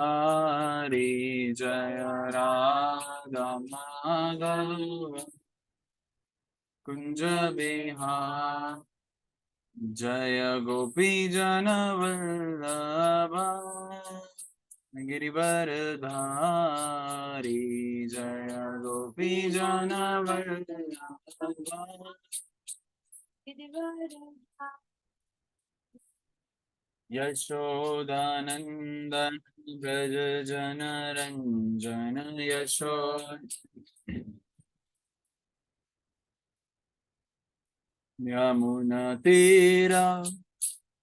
हरि जय राधा माधव कुंज बिहार जय गोपी जन वल्लभ गिरिवरधारी जय गोपी जन वल्लभ यशोदानंदन ब्रज जन रंजन यशो यमुना तीरा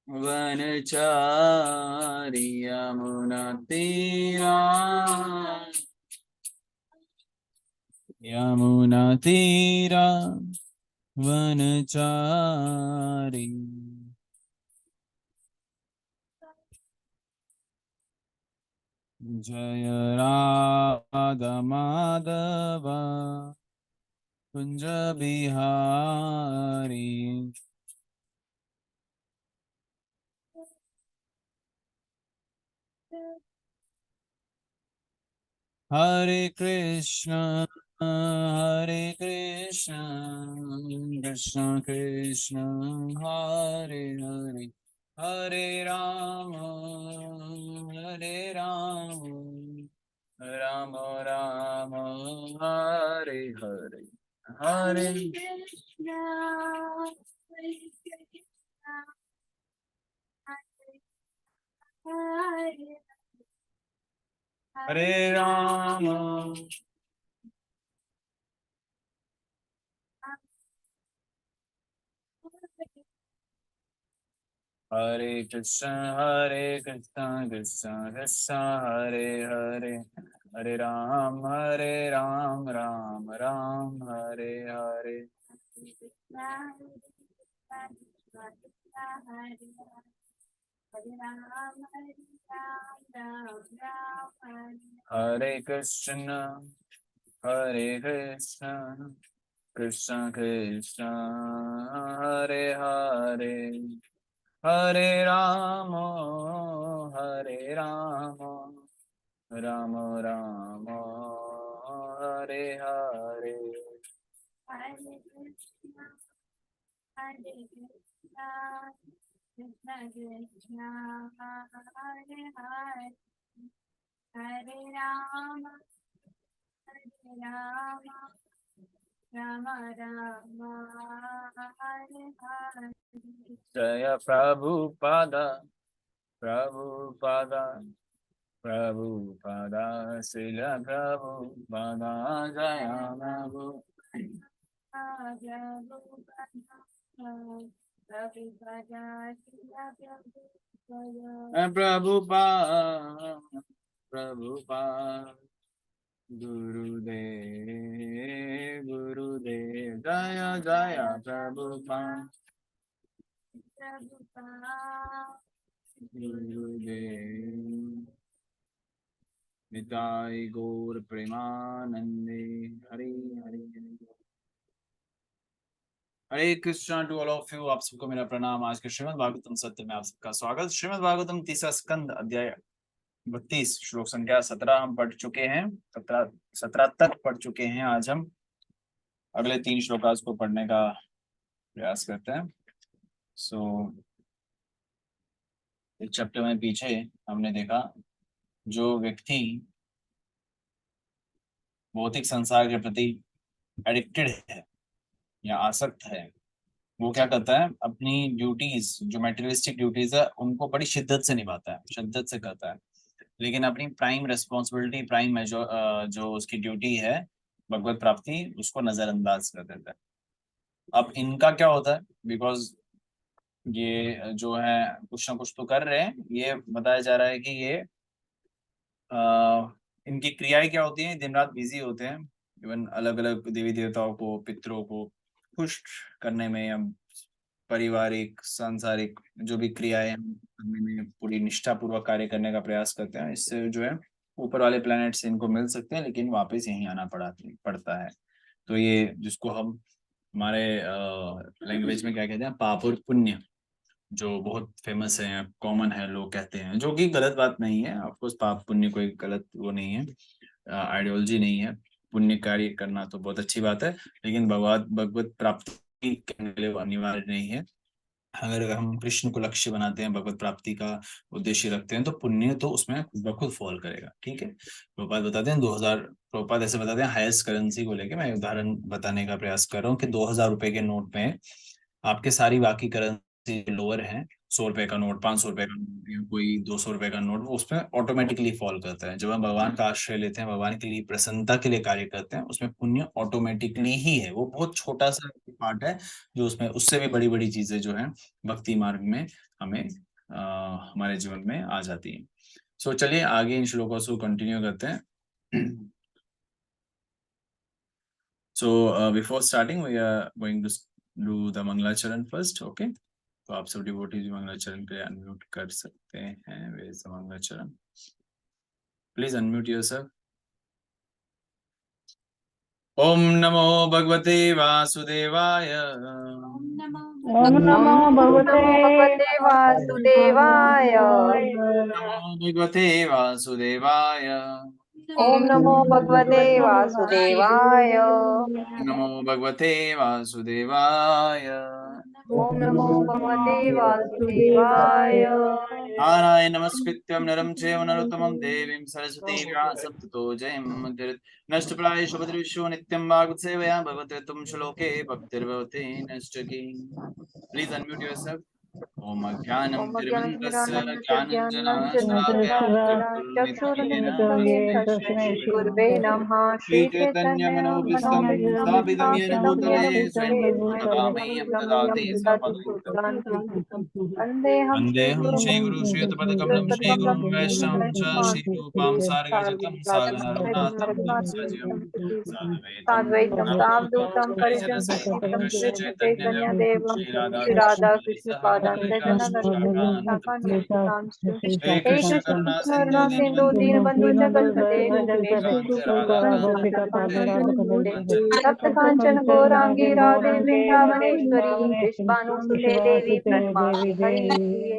वनचारी यमुना तीरा यमुना तीरा वनचारी जय राधा माधव कुंज बिहारी हरे कृष्ण कृष्ण कृष्ण हरे हरे हरे राम राम राम हरे हरे हरे हरे राम हरे कृष्ण कृष्ण कृष्ण हरे हरे हरे राम राम राम हरे हरे हरे कृष्ण कृष्ण कृष्ण हरे हरे हरे राम राम राम हरे हरे जय प्रभुपादा शिल प्रभुपादा जय प्रभुपाद गुरुदेव जय जय प्रभुपाद गुरुदेव निताय गौर प्रेमानंदे हरे हरे हरे Krishna to all of you. आप सबको मेरा प्रणाम। आज के श्रीमद् भागवतम सत्य में आप सबका स्वागत। श्रीमद् भागवतम तीसरा स्कंद अध्याय 32 श्लोक संख्या 17 हम पढ़ चुके हैं। 17 तक पढ़ चुके हैं। आज हम अगले 3 श्लोकास को पढ़ने का प्रयास करते हैं। इस चैप्टर में पीछे हमने देखा जो व्यक्ति भौतिक संसार के प्रति एडिक्टेड है या आसक्त है वो क्या करता है, अपनी ड्यूटीज जो मेटेरियलिस्टिक ड्यूटीज है उनको बड़ी शिद्दत से निभाता है, शिद्दत से करता है, लेकिन अपनी प्राइम रेस्पॉन्सिबिलिटी प्राइम जो उसकी ड्यूटी है भगवत प्राप्ति उसको नजरअंदाज कर देता है। अब इनका क्या होता है, बिकॉज ये जो है कुछ ना कुछ तो कर रहे हैं, ये बताया जा रहा है कि ये इनकी क्रियाएं क्या होती हैं, दिन रात बिजी होते हैं। इवन अलग अलग देवी देवताओं को पितरों को खुश करने में या पारिवारिक सांसारिक जो भी क्रियाएं करने में पूरी निष्ठा पूर्वक कार्य करने का प्रयास करते हैं। इससे जो है ऊपर वाले प्लैनेट से इनको मिल सकते हैं, लेकिन वापस यहीं आना पड़ता है। तो ये जिसको हम हमारे लैंग्वेज में क्या कहते हैं, पाप और पुण्य, जो बहुत फेमस है, कॉमन है, लोग कहते हैं, जो कि गलत बात नहीं है। ऑफकोर्स पाप पुण्य कोई गलत वो नहीं है, आइडियोलॉजी नहीं है। पुण्य कार्य करना तो बहुत अच्छी बात है, लेकिन भगवत प्राप्ति करने के लिए वो अनिवार्य नहीं है। अगर हम कृष्ण को लक्ष्य बनाते हैं, भगवत प्राप्ति का उद्देश्य रखते हैं, तो पुण्य तो उसमें खुद ब खुद फॉल करेगा। ठीक है, प्रभुपाद बताते हैं 2000, प्रभुपाद ऐसे बताते हैं हाईएस्ट करेंसी को लेके, मैं उदाहरण बताने का प्रयास कर रहा हूँ कि 2000 रुपए के नोट में आपके सारी बाकी करेंसी लोअर हैं, 100 रुपए का नोट, 500 रुपए का नोट, या कोई 200 रुपए का नोट, वो उसमें ऑटोमेटिकली फॉल करता है। जब हम भगवान का आश्रय लेते हैं, भगवान के लिए प्रसन्नता के लिए कार्य करते हैं, उसमें पुण्य ऑटोमेटिकली ही है। वो बहुत छोटा सा पार्ट है जो उसमें, उससे भी बड़ी बड़ी चीजें जो है भक्ति मार्ग में हमें हमारे जीवन में आ जाती हैं। सो चलिए आगे इन श्लोकों को कंटिन्यू करते हैं। So before starting, we are going to do the Mangalacharan first, okay? तो आप सब डिवोटीज मंगलाचरण पे अनम्यूट कर सकते हैं। Where is the मंगलाचरण? Please unmute yourself. ओम नमो भगवते वासुदेवाय। ओम नमो भगवते वासुदेवाय। नमो भगवते वासुदेवाय। ओम नमो भगवते वासुदेवाय। नमो भगवते वासुदेवाय। ओम नमो भगवते वासुदेवाय। नारायण नमस्कृत्यं नरं चैव नरोत्तमं देवीं सरस्वतीं व्यासं ततो जयमुदीरयेत्। नष्टप्रायेषु भद्रेषु नित्यं भागवतसेवया भगवते तुम श्लोके भक्तिर्भवति नष्टकी। Please unmute yourself. ओम अज्ञानं ओम तिमिरन्धस्य ज्ञानतिमिरान्धस्य ज्ञानञ्जनशलाकया ज्ञानञ्जनशलाकया चक्षुरुन्मीलितं येन तस्मै तस्मै गुरुवे नमः। श्रीचैतन्यमनोभीष्टं स्थापितं येन भूतले स्वयं ददामि यं ददाति स्वपदं। वन्देऽहं वन्देऽहं श्रीगुरुं श्रीगुरु श्रीयुतपदकमलं श्रीगुरुं वैष्णवं च श्रीरूपां सारगजतं सागररघुनाथं सजीवं साद्वैतं सावधूतं परिजनसहितं परिजनसहितं कृष्ण कृष्ण चैतन्य चैतन्यदेवं देवं श्रीराधाकृष्ण श्रीराधाकृष्ण पादान् सहगणललिताश्च श्री हे कृष्ण कृष्ण करुणा सिंधु करुणा सिन्धु दीनबंधु दीनबन्धु जगत्पते गोपेश गोपिका राधा कांचन तप्त कांचन गौरांगी राधे वृंदावनेश्वरी पुष्पानुसुते देवी प्रणमामि हरिप्रिये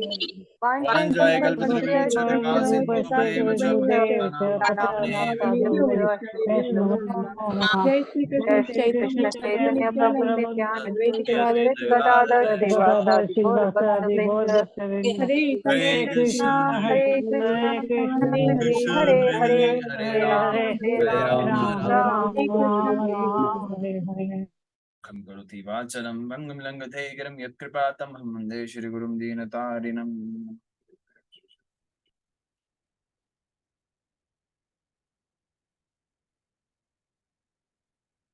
धनंजय वाञ्छाकल्पतरुभ्यश्च कल्पतरुभ्यश्च कृपा कृपा एव च पतितानां साधुभ्यो जय श्री कृष्ण जय श्री कृष्ण चैतन्य चैतन्य प्रभु नित्यानंद अद्वैत श्री गदाधर अद्वैत गदाधर श्रीवासादि गौर भक्तवृंद हरे हरे कृष्ण कृष्ण हरे कृष्ण हरे हरे कृष्ण हरे हरे हरे हरे हरे हरे राम राम राम हरे कृष्ण कं करोति वाचनं भङ्गं लङ्घते गिरं यत्कृपातमहं वन्दे श्रीगुरुं दीनतारिणम्।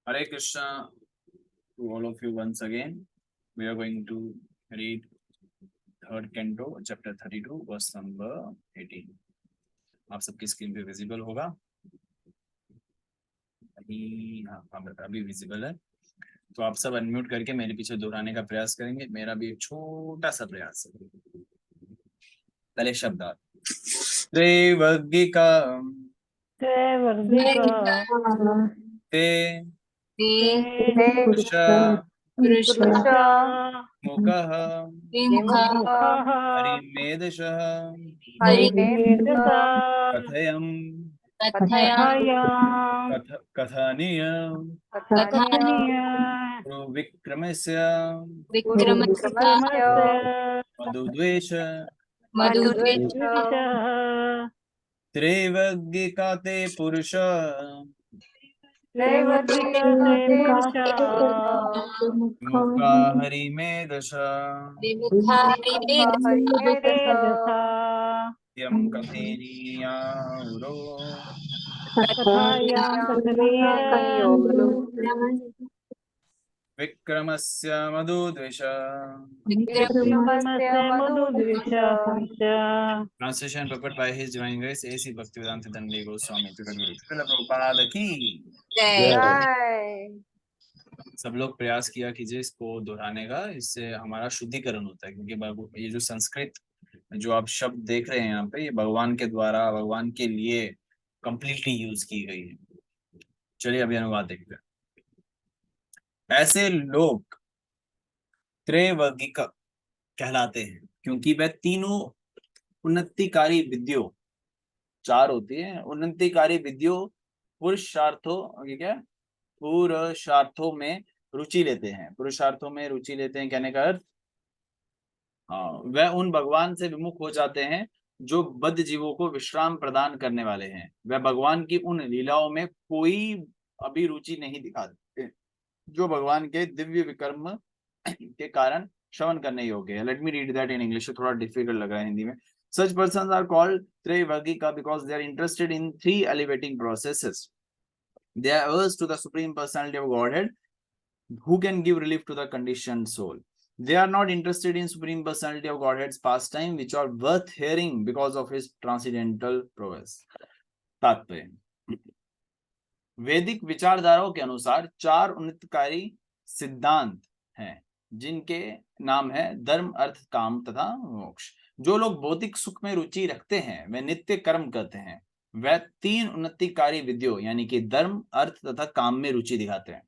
Hare Krishna to all of you once again. We are going to read third canto, chapter 32, verse number 18. आप सबकी स्क्रीन पे विजिबल होगा अभी? हाँ, अभी विजिबल है। तो आप सब अनम्यूट करके मेरे पीछे दोहराने का प्रयास करेंगे। मेरा भी एक छोटा सा प्रयास है। पहले शब्दार्थ। त्रैवर्गिका ते पुरुष मुखः विमुखः हरिमेधसः हरिमेधसः कथयम् कथनीय कथनीय विक्रमस्य विक्रमस्य मधुद्वेष मधुद्वेष त्रैवर्गिकाते पुरुष त्रैवर्तिकाते मुखा हरिमेधस हरिमेधस यं कथनीयावरो कथनीयो विक्रमस्य मधुद्वेष। विक्रमस्य मधुद्वेष। Translation prepared by His Divine Grace A.C. Bhaktivedanta Dandi Goswami Prabhupada की जय। सब लोग प्रयास किया कीजिए इसको दोहराने का, इससे हमारा शुद्धिकरण होता है। क्योंकि ये जो संस्कृत जो आप शब्द देख रहे हैं यहाँ पे, ये भगवान के द्वारा, भगवान के लिए कंप्लीटली यूज की गई है। चलिए अभी अनुवाद देखते हैं। ऐसे लोग त्रैवर्गिक कहलाते हैं। क्योंकि वह तीनों उन्नतिकारी विधियों, चार होती है उन्नतिकारी विधियों, पुरुषार्थों, ये क्या है? पुरुषार्थों में रुचि लेते हैं, पुरुषार्थों में रुचि लेते हैं कहने का अर्थ, हाँ, वह उन भगवान से विमुख हो जाते हैं जो बद्ध जीवों को विश्राम प्रदान करने वाले हैं। वह भगवान की उन लीलाओं में कोई अभिरुचि नहीं दिखाते जो भगवान के दिव्य विक्रम के कारण श्रवण करने योग्य है। Let me read that in English, थोड़ा डिफिकल्ट लग रहा है हिंदी में। Such persons are called Traivargika because they are interested in three elevating processes. They are averse to the Supreme Personality of Godhead, who can give relief to the conditioned soul. They are not interested in Supreme Personality of Godhead's pastime, which are worth hearing because of his transcendental prowess. तात्पर्य, वैदिक विचारधाराओं के अनुसार चार उन्नतकारी सिद्धांत हैं जिनके नाम है धर्म, अर्थ, काम तथा मोक्ष। जो लोग भौतिक सुख में रुचि रखते हैं वे नित्य कर्म करते हैं। वह तीन उन्नतिकारी विधियों यानी कि धर्म, अर्थ तथा काम में रुचि दिखाते हैं।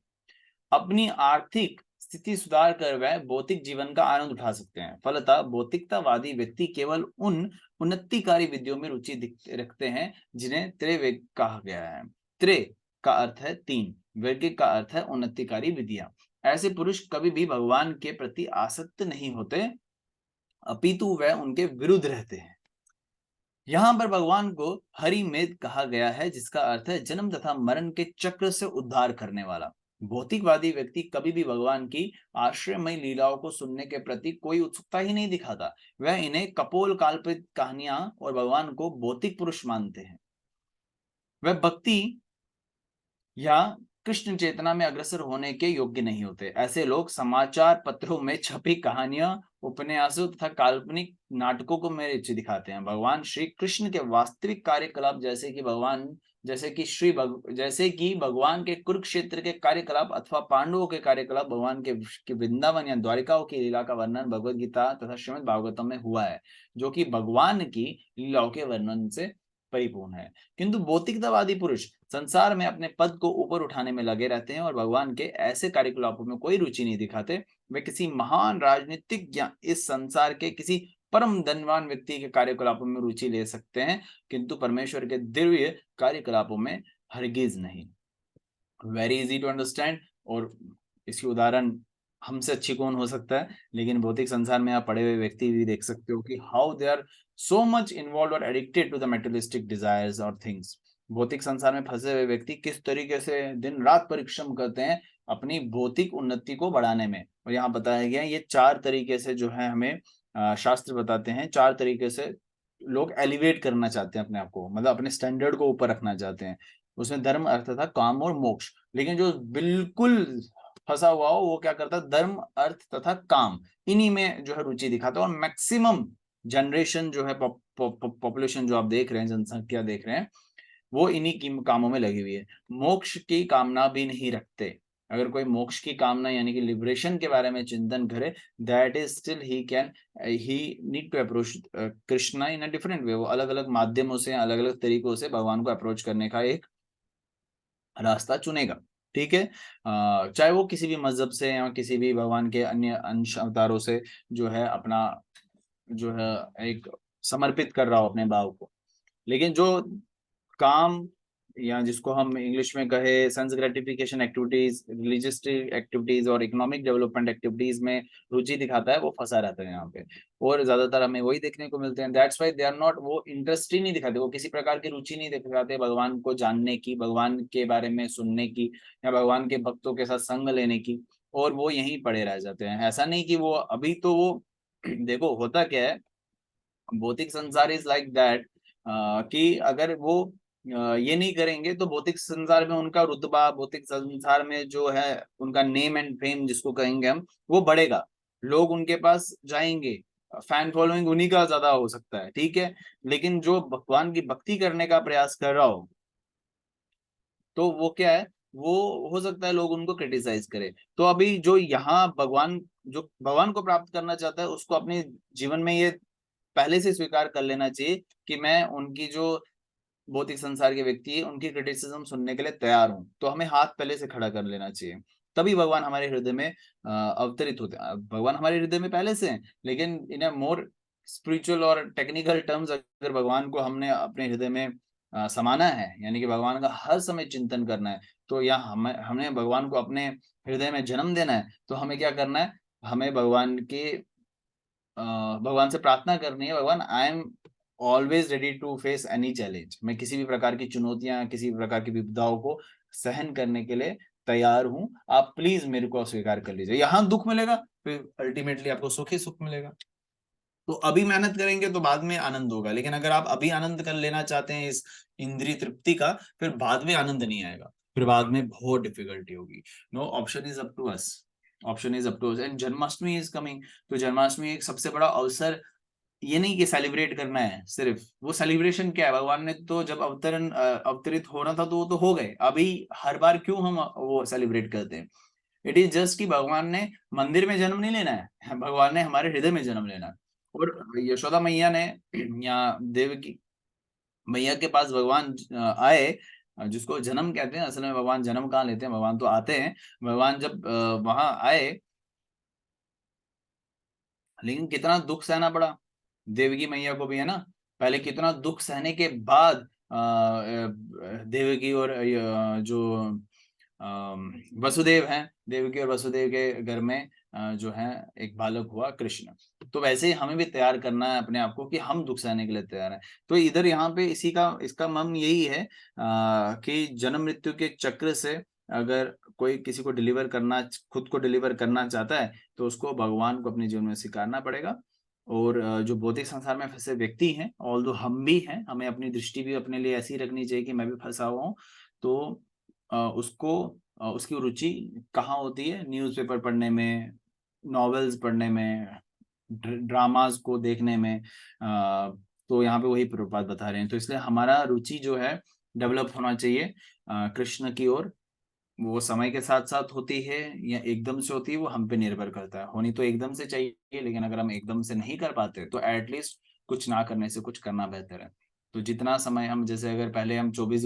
अपनी आर्थिक स्थिति सुधार कर वह भौतिक जीवन का आनंद उठा सकते हैं। फलतः भौतिकतावादी व्यक्ति केवल उन उन्नतिकारी विधियों में रुचि रखते हैं जिन्हें त्रैवैग कहा गया है। त्रे का अर्थ है तीन, वैज्ञिक का अर्थ है उन्नतिकारी विधियां। ऐसे पुरुष कभी भी भगवान के प्रति आसक्त नहीं होते, अपितु वह उनके विरुद्ध रहते हैं। यहाँ पर भगवान को हरिमेध कहा गया है, जिसका अर्थ है जन्म तथा मरण के चक्र से उद्धार करने वाला। भौतिकवादी व्यक्ति कभी भी भगवान की आश्रयमय लीलाओं को सुनने के प्रति कोई उत्सुकता ही नहीं दिखाता। वह इन्हें कपोल काल्पनिक कहानियां और भगवान को भौतिक पुरुष मानते हैं। वह भक्ति या कृष्ण चेतना में अग्रसर होने के योग्य नहीं होते। ऐसे लोग समाचार पत्रों में छपी कहानियां, उपन्यासों तथा काल्पनिक नाटकों को में रुचि दिखाते हैं। भगवान श्री कृष्ण के वास्तविक कार्यकलाप जैसे कि भगवान के कुरुक्षेत्र के कार्यकलाप अथवा पांडवों के कार्यकलाप, भगवान के वृंदावन या द्वारिकाओं की लीला का वर्णन भगवद गीता तथा श्रीमद् भागवतम में हुआ है, जो कि भगवान की लीलाओं के वर्णन से परिपूर्ण है। किंतु भौतिकतावादी पुरुष संसार में अपने पद को ऊपर उठाने में लगे रहते हैं और भगवान के ऐसे कार्यकलापों में कोई रुचि नहीं दिखाते। वे किसी महान राजनीतिक या इस संसार के किसी परम धनवान व्यक्ति के कार्यकलापों में रुचि ले सकते हैं, किंतु परमेश्वर के दिव्य कार्यकलापों में हरगिज नहीं। Very easy to understand. और इसकी उदाहरण हमसे अच्छी कौन हो सकता है, लेकिन भौतिक संसार में आप पढ़े हुए व्यक्ति भी देख सकते हो कि how they are so much involved or addicted to the materialistic desires or things. भौतिक संसार में फंसे हुए व्यक्ति किस तरीके से दिन रात परिश्रम करते हैं अपनी भौतिक उन्नति को बढ़ाने में। और यहाँ बताया गया ये चार तरीके से जो है हमें शास्त्र बताते हैं, चार तरीके से लोग एलिवेट करना चाहते हैं अपने आप को, मतलब अपने स्टैंडर्ड को ऊपर रखना चाहते हैं। उसमें धर्म, अर्थ तथा काम और मोक्ष। लेकिन जो बिल्कुल फंसा हुआ हो वो क्या करता है, धर्म, अर्थ तथा काम, इन्हीं में जो है रुचि दिखाता है। और मैक्सिमम जनरेशन जो है, पॉपुलेशन जो आप देख रहे हैं, जनसंख्या देख रहे हैं, वो इन्हीं की कामों में लगी हुई है। मोक्ष की कामना भी नहीं रखते। अगर कोई मोक्ष की कामना यानी कि लिबरेशन के बारे में चिंतन करे, that is still he need to approach Krishna in a different way. वो अलग अलग माध्यमों से, अलग अलग तरीकों से भगवान को अप्रोच करने का एक रास्ता चुनेगा। ठीक है, चाहे वो किसी भी मजहब से या किसी भी भगवान के अन्य अंश अवतारों से जो है अपना जो है एक समर्पित कर रहा हो अपने भाव को। लेकिन जो काम या जिसको हम इंग्लिश में कहे sense gratification activities, religious activities और इकोनॉमिक डेवलपमेंट एक्टिविटीज में रुचि दिखाता है, वो फंसा रहता है यहाँ पे। और ज्यादातर हमें वही देखने को मिलते हैं। That's why they are not, वो इंटरेस्ट ही नहीं दिखाते, वो किसी प्रकार की रुचि नहीं दिखाते भगवान को जानने की, भगवान के बारे में सुनने की या भगवान के भक्तों के साथ संग लेने की, और वो यहीं पड़े रह जाते हैं। ऐसा नहीं कि वो अभी तो वो देखो होता क्या है, भौतिक संसार इज लाइक दैट कि अगर वो ये नहीं करेंगे तो भौतिक संसार में उनका रुतबा, भौतिक संसार में जो है उनका नेम एंड फेम जिसको कहेंगे हम, वो बढ़ेगा, लोग उनके पास जाएंगे, फैन फॉलोइंग उन्हीं का ज्यादा हो सकता है। ठीक है, लेकिन जो भगवान की भक्ति करने का प्रयास कर रहा हो तो वो क्या है, वो हो सकता है लोग उनको क्रिटिसाइज करें। तो अभी जो यहाँ भगवान को प्राप्त करना चाहता है उसको अपने जीवन में ये पहले से स्वीकार कर लेना चाहिए कि मैं उनकी जो भौतिक संसार के व्यक्ति है उनकी क्रिटिसिज्म सुनने के लिए तैयार हूं। तो हमें हाथ पहले से खड़ा कर लेना चाहिए, तभी भगवान हमारे हृदय में अवतरित होते हैं। भगवान हमारे हृदय में पहले से हैं, लेकिन इन अ मोर स्पिरिचुअल और टेक्निकल टर्म्स, अगर भगवान को हमने अपने हृदय में समाना है, यानी कि भगवान का हर समय चिंतन करना है, तो या हमें भगवान को अपने हृदय में जन्म देना है, तो हमें क्या करना है, हमें भगवान से प्रार्थना करनी है, भगवान I am always ready to face any challenge, मैं किसी भी प्रकार की चुनौतियां, किसी भी प्रकार की विपदाओं को सहन करने के लिए तैयार हूं, आप प्लीज मेरे को स्वीकार कर लीजिए। यहाँ दुख मिलेगा, फिर अल्टीमेटली आपको सुख ही सुख मिलेगा। तो अभी मेहनत करेंगे तो बाद में आनंद होगा, लेकिन अगर आप अभी आनंद कर लेना चाहते हैं इस इंद्रिय तृप्ति का, फिर बाद में आनंद नहीं आएगा, फिर बाद में बहुत डिफिकल्टी होगी। No, option is up to us, option is up to us. And Janmashtami is coming, तो जन्माष्टमी एक सबसे बड़ा अवसर, ये नहीं कि सेलिब्रेट करना है सिर्फ, वो सेलिब्रेशन क्या है, भगवान ने तो जब अवतरित होना था तो वो तो हो गए, अभी हर बार क्यों हम वो सेलिब्रेट करते हैं? इट इज जस्ट कि भगवान ने मंदिर में जन्म नहीं लेना है, भगवान ने हमारे हृदय में जन्म लेना है। और यशोदा मैया ने या देव की मैया के पास भगवान आए, जिसको जन्म कहते हैं, असल में भगवान जन्म कहाँ लेते हैं, भगवान तो आते हैं। भगवान जब वहां आए, लेकिन कितना दुख सहना पड़ा देवकी मैया को भी, है ना। पहले कितना दुख सहने के बाद देवकी और जो वसुदेव हैं, देवकी और वसुदेव के घर में जो है एक बालक हुआ कृष्ण। तो वैसे ही हमें भी तैयार करना है अपने आप को कि हम दुख सहने के लिए तैयार हैं। तो इधर यहाँ पे इसका मर्म यही है कि जन्म मृत्यु के चक्र से अगर कोई किसी को खुद को डिलीवर करना चाहता है, तो उसको भगवान को अपने जीवन में स्वीकारना पड़ेगा। और जो भौतिक संसार में फंसे व्यक्ति हैं, ऑल्दो हम भी हैं, हमें अपनी दृष्टि भी अपने लिए ऐसी रखनी चाहिए कि मैं भी फंसा हुआ हूँ, तो उसकी रुचि कहाँ होती है, न्यूज़पेपर पढ़ने में, नॉवेल्स पढ़ने में, ड्रामास को देखने में। तो यहाँ पे वही प्रभुपाद बता रहे हैं, तो इसलिए हमारा रुचि जो है डेवलप होना चाहिए कृष्ण की ओर। वो समय के साथ साथ होती है या एकदम से होती है, वो हम पे निर्भर करता है। होनी तो एकदम से चाहिए, लेकिन अगर हम एकदम से नहीं कर पाते तो एटलीस्ट कुछ ना करने से कुछ करना बेहतर है। तो जितना समय हम, जैसे अगर पहले हम 24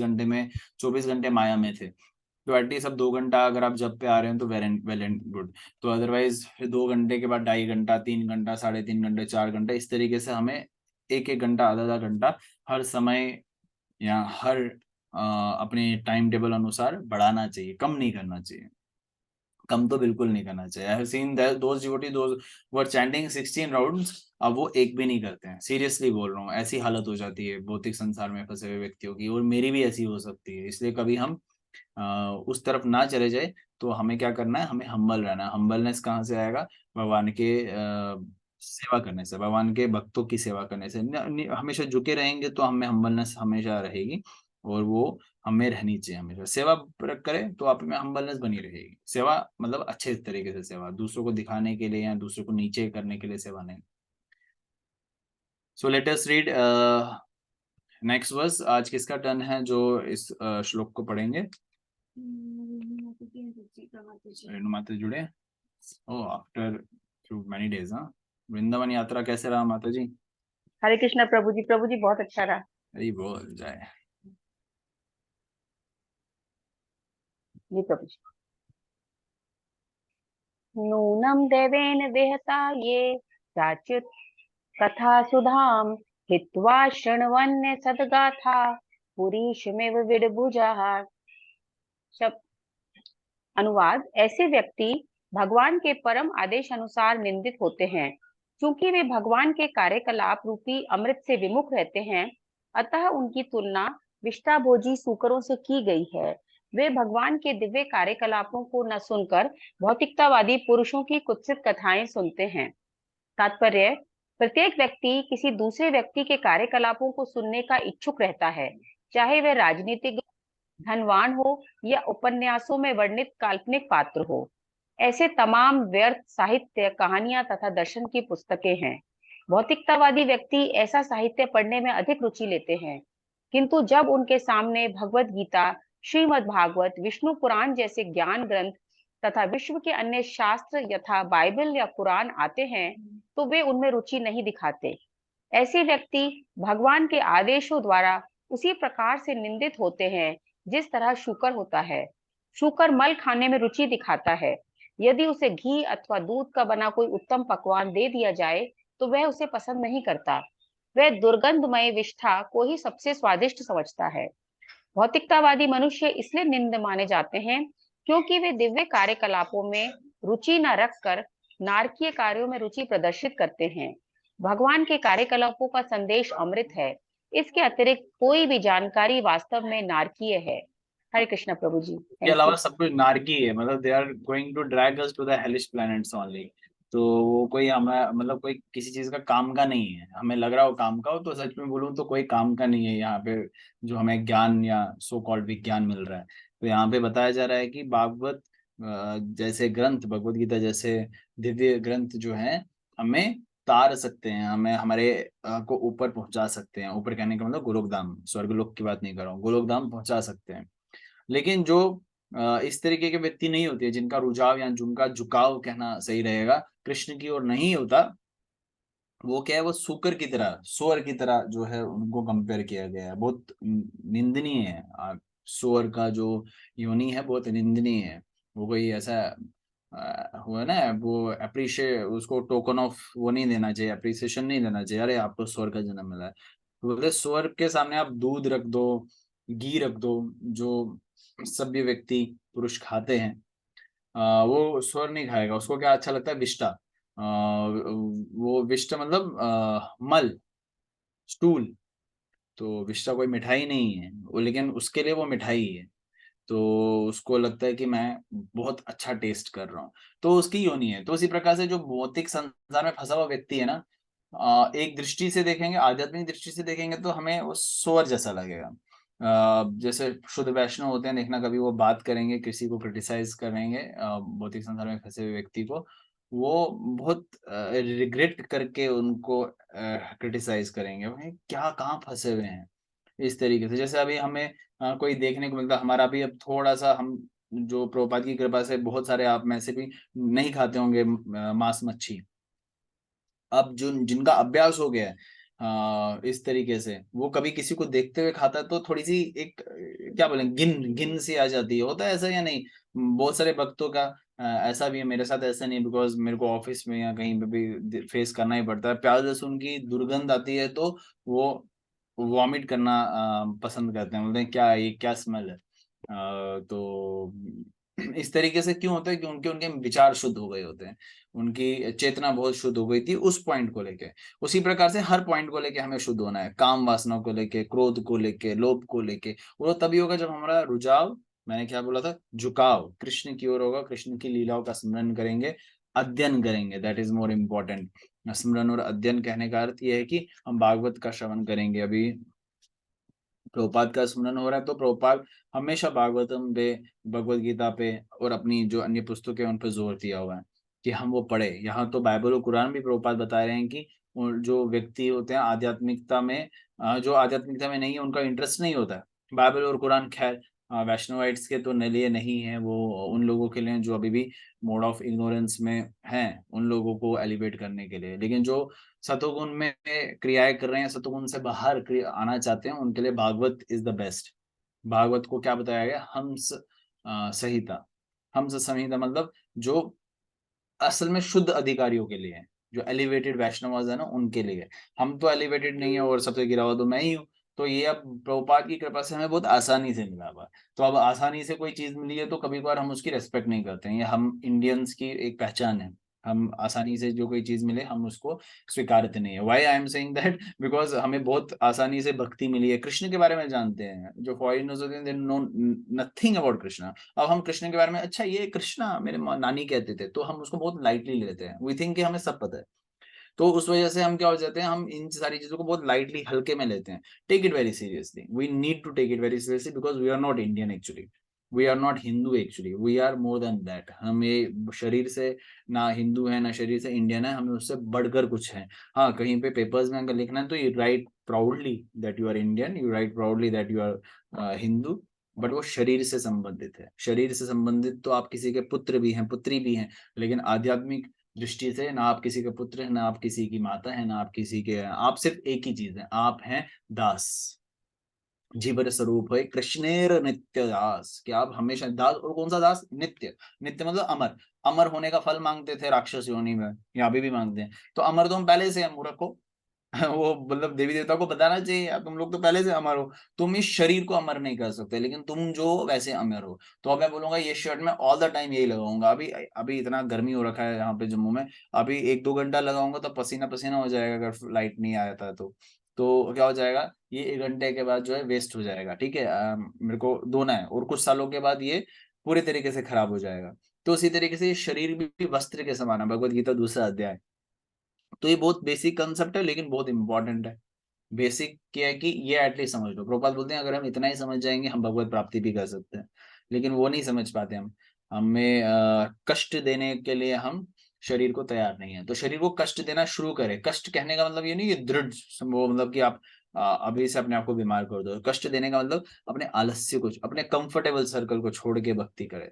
घंटे माया में थे, तो एटलीस्ट अब 2 घंटा अगर आप जब पे आ रहे हैं तो वेल एंड गुड। तो अदरवाइज फिर 2 घंटे के बाद 2.5 घंटा, 3 घंटा, 3.5 घंटे, 4 घंटे, इस तरीके से हमें एक घंटा, आधा घंटा हर समय या हर अपने टाइम टेबल अनुसार बढ़ाना चाहिए, कम नहीं करना चाहिए। कम तो बिल्कुल नहीं करना चाहिए। I have seen those devotee those were chanting 16 rounds, अब वो एक भी नहीं करते हैं। सीरियसली बोल रहा हूँ, ऐसी हालत हो जाती है भौतिक संसार में फंसे हुए व्यक्तियों की, और मेरी भी ऐसी हो सकती है। इसलिए कभी हम उस तरफ ना चले जाए। तो हमें क्या करना है, हमें हम्बल रहना है। हम्बलनेस कहाँ से आएगा? भगवान के सेवा करने से, भगवान के भक्तों की सेवा करने से। हमेशा झुके रहेंगे तो हमें हम्बलनेस हमेशा रहेगी, और वो हमें रहनी चाहिए। हमेशा सेवा करें तो आप में हम्बलनेस बनी रहेगी। सेवा मतलब अच्छे तरीके से सेवा, दूसरों को दिखाने के लिए या दूसरों को नीचे करने के लिए सेवा नहीं। So let us read next verse. आज किसका टर्न है जो इस श्लोक को पढ़ेंगे? रेणु माता जुड़े आफ्टर थ्रू मेनी डेज। हाँ, वृंदावन यात्रा कैसे रहा माता जी? हरे कृष्णा प्रभु जी बहुत अच्छा रहा। अरे बोल जाए। जी प्रभु जी। नूनम देवेन देहता ये चाच्युत कथा सुधाम हित्वा शृण्वन्य सद्गाथा पुरीशमेव विडभुजः। शब्द अनुवाद: ऐसे व्यक्ति भगवान के परम आदेश अनुसार निंदित होते हैं। क्योंकि वे भगवान के कार्यकलाप रूपी अमृत से विमुख रहते हैं, अतः उनकी तुलना विष्टाभोजी सूकरों से की गई है। वे भगवान के दिव्य कार्यकलापों को न सुनकर भौतिकतावादी पुरुषों की कुत्सित कथाएं सुनते हैं। तात्पर्य: प्रत्येक व्यक्ति किसी दूसरे व्यक्ति के कार्यकलापों को सुनने का इच्छुक रहता है, चाहे वह राजनीतिक, धनवान हो या उपन्यासों में वर्णित काल्पनिक पात्र हो। ऐसे तमाम व्यर्थ साहित्य, कहानियां तथा दर्शन की पुस्तकें हैं। भौतिकतावादी व्यक्ति ऐसा साहित्य पढ़ने में अधिक रुचि लेते हैं, किंतु जब उनके सामने भगवत गीता, श्रीमद् भागवत, विष्णु पुराण जैसे ज्ञान ग्रंथ तथा विश्व के अन्य शास्त्र यथा बाइबल या कुरान आते हैं, तो वे उनमें रुचि नहीं दिखाते। ऐसे व्यक्ति भगवान के आदेशों द्वारा उसी प्रकार से निंदित होते हैं जिस तरह शूकर होता है। शूकर मल खाने में रुचि दिखाता है। यदि उसे घी अथवा दूध का बना कोई उत्तम पकवान दे दिया जाए तो वह उसे पसंद नहीं करता। वह दुर्गंधमय विष्ठा को ही सबसे स्वादिष्ट समझता है। भौतिकतावादी मनुष्य इसलिए निंद माने जाते हैं क्योंकि वे दिव्य कार्यकलापों में रुचि न रखकर नारकीय कार्यों में रुचि प्रदर्शित करते हैं। भगवान के कार्यकलापों का संदेश अमृत है। इसके अतिरिक्त कोई भी जानकारी वास्तव में नारकीय है। हरे कृष्णा प्रभु जी, के थैंक अलावा यू। सब कुछ नारकी है, मतलब they are going to drag us to the hellish planets only. तो वो कोई हमें मतलब कोई किसी चीज का काम का नहीं है, हमें लग रहा हो काम का हो, तो सच में बोलूं तो कोई काम का नहीं है यहाँ पे जो हमें ज्ञान या सो कॉल्ड विज्ञान मिल रहा है। तो यहाँ पे बताया जा रहा है कि भागवत जैसे ग्रंथ, भगवत गीता जैसे दिव्य ग्रंथ जो है हमें तार सकते हैं, हमें हमारे को ऊपर पहुंचा सकते हैं। ऊपर कहने का मतलब गोलोकधाम, स्वर्गलोक की बात नहीं कर रहा हूँ, गोलोकधाम पहुंचा सकते हैं। लेकिन जो इस तरीके के व्यक्ति नहीं होते हैं, जिनका रुझाव या जिनका झुकाव कहना सही रहेगा कृष्ण की ओर नहीं होता, वो क्या है, वो सूकर की तरह, सुअर की तरह जो है उनको कंपेयर किया गया है। बहुत निंदनीय है। सुअर का जो योनि है बहुत निंदनीय है। वो कोई ऐसा हुआ ना, वो अप्रिशिएट, उसको टोकन ऑफ वो नहीं देना चाहिए, अप्रिसिएशन नहीं देना चाहिए, अरे आपको सुअर का जन्म मिला है। तो बोले सुअर के सामने आप दूध रख दो, घी रख दो, जो सभ्य व्यक्ति पुरुष खाते हैं, वो स्वर नहीं खाएगा। उसको क्या अच्छा लगता है, विष्टा। वो विष्टा मतलब मल, स्टूल। तो विष्टा कोई मिठाई नहीं है वो, लेकिन उसके लिए वो मिठाई है। तो उसको लगता है कि मैं बहुत अच्छा टेस्ट कर रहा हूँ, तो उसकी योनि है। तो उसी प्रकार से जो भौतिक संसार में फंसा हुआ व्यक्ति है ना, एक दृष्टि से देखेंगे, आध्यात्मिक दृष्टि से देखेंगे तो हमें वो सोअर जैसा लगेगा। जैसे शुद्ध वैष्णव होते हैं, देखना कभी वो बात करेंगे, किसी को क्रिटिसाइज करेंगे, भौतिक संसार में फंसे हुए व्यक्ति को, वो बहुत रिग्रेट करके उनको क्रिटिसाइज करेंगे, भाई क्या कहाँ फंसे हुए हैं। इस तरीके से जैसे अभी हमें कोई देखने को मिलता, हमारा भी अब थोड़ा सा, हम जो प्रभुपाद की कृपा से बहुत सारे आप में से भी नहीं खाते होंगे मांस मच्छी, अब जो जिनका अभ्यास हो गया है इस तरीके से, वो कभी किसी को देखते हुए खाता है तो थोड़ी सी एक क्या बोले, घिन घिन सी आ जाती है। होता है ऐसा या नहीं? बहुत सारे भक्तों का ऐसा भी है, मेरे साथ ऐसा नहीं, बिकॉज मेरे को ऑफिस में या कहीं पे भी फेस करना ही पड़ता है। प्याज लहसुन की दुर्गंध आती है तो वो वॉमिट करना पसंद करते हैं, बोलते हैं क्या ये क्या स्मेल है। तो इस तरीके से क्यों होता है कि उनके उनके विचार शुद्ध हो गए होते हैं, उनकी चेतना बहुत शुद्ध हो गई थी उस पॉइंट को लेके। उसी प्रकार से हर पॉइंट को लेके हमें शुद्ध होना है, काम वासना को लेके, क्रोध को लेके, लोभ को लेके। वो तभी होगा जब हमारा रुझाव, मैंने क्या बोला था, झुकाव कृष्ण की ओर होगा, कृष्ण की लीलाओं का स्मरण करेंगे, अध्ययन करेंगे। That is more important. स्मरण और अध्ययन कहने का अर्थ यह है कि हम भागवत का श्रवण करेंगे। अभी प्रभुपाद का स्मरण हो रहा है तो प्रभुपाद हमेशा भागवतम पे, भगवत गीता पे और अपनी जो अन्य पुस्तकें उन पर जोर दिया हुआ है कि हम वो पढ़े। यहाँ तो बाइबल और कुरान भी प्रभुपाद बता रहे हैं कि जो व्यक्ति होते हैं आध्यात्मिकता में, जो आध्यात्मिकता में नहीं है, उनका इंटरेस्ट नहीं होता है। बाइबल और कुरान खैर वैष्णवाइट्स के तो लिए नहीं है, वो उन लोगों के लिए जो अभी भी मोड ऑफ इग्नोरेंस में हैं, उन लोगों को एलिवेट करने के लिए। लेकिन जो सतोगुण में क्रियाएं कर रहे हैं, सतोगुण से बाहर आना चाहते हैं, उनके लिए Bhagavat is the best. Bhagavat को क्या बताया गया, हंस संहिता। हंस संहिता मतलब जो असल में शुद्ध अधिकारियों के लिए है, जो एलिवेटेड वैष्णवास है ना, उनके लिए। हम तो एलिवेटेड नहीं है और सबसे गिरा हुआ तो मैं ही हूँ। तो ये अब प्रभुपाद की कृपा से हमें बहुत आसानी से मिला हुआ। तो अब आसानी से कोई चीज मिली है तो कभी कभार हम उसकी रेस्पेक्ट नहीं करते हैं। ये हम इंडियंस की एक पहचान है, हम आसानी से जो कोई चीज मिले हम उसको स्वीकारते नहीं है। Why I am saying that, because हमें बहुत आसानी से भक्ति मिली है, कृष्ण के बारे में जानते हैं। जो फॉरेनर्स होते हैं they know nothing about Krishna. अब हम कृष्ण के बारे में, अच्छा ये कृष्णा मेरे नानी कहते थे, तो हम उसको बहुत लाइटली लेते हैं। वी थिंक कि हमें सब पता है। तो उस वजह से हम क्या हो जाते हैं, हम इन सारी चीजों को बहुत लाइटली, हल्के में लेते हैं। Take it very seriously, we need to take it very seriously, because we are not Indian actually, we are not Hindu actually, we are more than that. हम ये शरीर से ना हिंदू है ना शरीर से इंडियन है, हमें उससे बढ़कर कुछ है। हाँ, कहीं पे पेपर्स में अगर लिखना है तो you write proudly that you are Indian, you write proudly that you are Hindu, but वो शरीर से संबंधित है। शरीर से संबंधित तो आप किसी के पुत्र भी हैं, पुत्री भी हैं, लेकिन आध्यात्मिक दृष्टि से ना आप किसी के पुत्र हैं, ना आप किसी की माता है, ना आप किसी के, आप सिर्फ एक ही चीज है, आप हैं दास। जीवर स्वरूप है कृष्णेर नित्य दास, कि आप हमेशा दास, और कौन सा दास? नित्य। नित्य मतलब अमर। अमर होने का फल मांगते थे राक्षस योनि में, या अभी भी मांगते हैं। तो अमर तो हम पहले से हैं, मूर्ख को। वो मतलब देवी देवता को बताना चाहिए यार, तुम लोग तो पहले से अमर हो, तुम इस शरीर को अमर नहीं कर सकते, लेकिन तुम जो वैसे अमर हो। तो अब मैं बोलूंगा ये शर्ट मैं ऑल द टाइम यही लगाऊंगा। अभी अभी इतना गर्मी हो रखा है यहाँ पे जम्मू में, अभी 1-2 घंटा लगाऊंगा तो पसीना पसीना हो जाएगा, अगर लाइट नहीं आया था तो क्या हो जाएगा, ये 1 घंटे के बाद जो है वेस्ट हो जाएगा, ठीक है। मेरे को धोना है, और कुछ सालों के बाद ये पूरे तरीके से खराब हो जाएगा। तो उसी तरीके से ये शरीर भी वस्त्र के समान है, भगवत गीता 2रा अध्याय। तो ये बहुत बेसिक कंसेप्ट है, लेकिन बहुत इंपॉर्टेंट है। बेसिक क्या है कि ये एटलीस्ट समझ लो। प्रभुपाद बोलते हैं अगर हम इतना ही समझ जाएंगे हम भगवत प्राप्ति भी कर सकते हैं, लेकिन वो नहीं समझ पाते हम। हमें कष्ट देने के लिए हम शरीर को तैयार नहीं है, तो शरीर को कष्ट देना शुरू करें। कष्ट कहने का मतलब ये नहीं कि दृढ़ वो मतलब कि आप अभी से अपने आप को बीमार कर दो। कष्ट देने का मतलब अपने आलस्य को, अपने कंफर्टेबल सर्कल को छोड़ के भक्ति करें।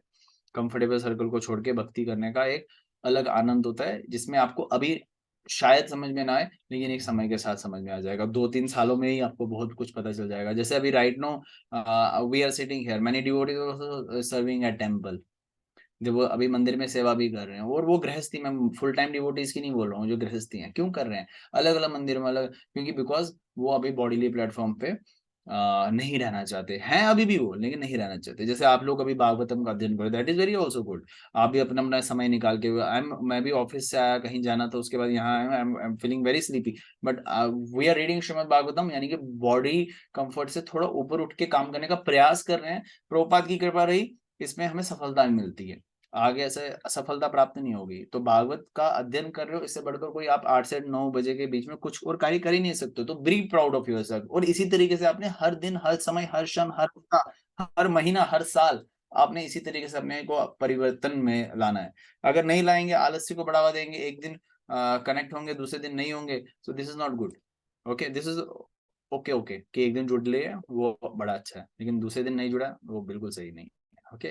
कंफर्टेबल सर्कल को छोड़ के भक्ति करने का एक अलग आनंद होता है, जिसमें आपको अभी शायद समझ में ना आए, लेकिन एक समय के साथ समझ में आ जाएगा। 2-3 सालों में ही आपको बहुत कुछ पता चल जाएगा। जैसे अभी right now we are sitting here, many devotees serving at temple. जब वो अभी मंदिर में सेवा भी कर रहे हैं, और वो गृहस्थी में, फुल टाइम डिवोटीज की नहीं बोल रहा हूँ, जो गृहस्थी हैं क्यों कर रहे हैं अलग अलग मंदिर में अलग, क्योंकि बिकॉज वो अभी बॉडीली प्लेटफॉर्म पे नहीं रहना चाहते हैं, अभी भी वो, लेकिन नहीं रहना चाहते। जैसे आप लोग अभी भागवतम का अध्ययन करो, that is very also good. आप भी अपना अपना समय निकाल के, मैं भी ऑफिस से आया, कहीं जाना था, उसके बाद यहाँ आया, I am feeling very sleepy, but we are reading Shrimad Bhagavatam, यानी कि बॉडी कंफर्ट से थोड़ा ऊपर उठ के काम करने का प्रयास कर रहे हैं। प्रभुपाद की कृपा रही, इसमें हमें सफलता मिलती है। आगे ऐसे असफलता प्राप्त नहीं होगी। तो भागवत का अध्ययन कर रहे हो, इससे बढ़कर कोई आप 8 से 9 बजे के बीच में कुछ और कार्य कर ही नहीं सकते। तो बी प्राउड ऑफ योरसेल्फ। और इसी तरीके से आपने हर दिन, हर समय, हर क्षण, हर हफ्ता, हर महीना, हर साल आपने इसी तरीके से अपने को परिवर्तन में लाना है। अगर नहीं लाएंगे, आलस्य को बढ़ावा देंगे, एक दिन कनेक्ट होंगे, दूसरे दिन नहीं होंगे, so this is not good. Okay, this is okay okay कि एक दिन जुड़ लिए वो बड़ा अच्छा है, लेकिन दूसरे दिन नहीं जुड़ा वो बिल्कुल सही नहीं है। ओके,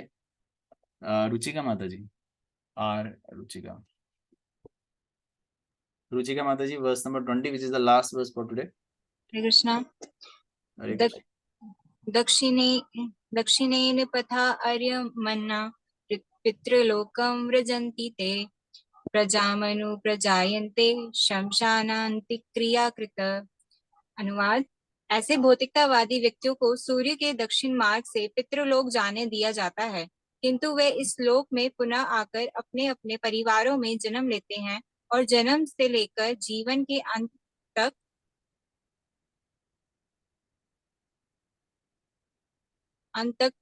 रुचिका माता जी, और रुचिका, रुचिका माता जी, verse number 20, which is the last verse for today. हरे कृष्णा। हरे दक, कृष्ण। दक्षिणेन पथा आर्यमन्ना पितृलोकं व्रजन्ति ते प्रजामनु प्रजायन्ते शमशानान्तिक्रियाकृत। अनुवाद: ऐसे भौतिकतावादी व्यक्तियों को सूर्य के दक्षिण मार्ग से पितृलोक जाने दिया जाता है, किंतु वे इस लोक में पुनः आकर अपने अपने परिवारों में जन्म लेते हैं और जन्म से लेकर जीवन के अंत तक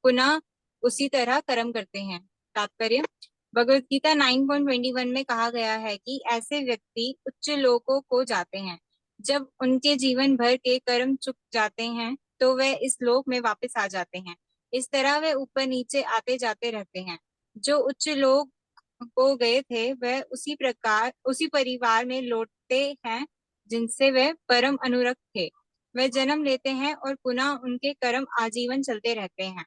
पुनः उसी तरह कर्म करते हैं। तात्पर्य: भगवत गीता 9.21 में कहा गया है कि ऐसे व्यक्ति उच्च लोकों को जाते हैं। जब उनके जीवन भर के कर्म चुक जाते हैं तो वे इस लोक में वापस आ जाते हैं। इस तरह वे ऊपर नीचे आते जाते रहते हैं। जो उच्च लोक को गए थे वह उसी परिवार में लौटते हैं जिनसे वे परम अनुरक्त थे। वे जन्म लेते हैं और पुनः उनके कर्म आजीवन चलते रहते हैं।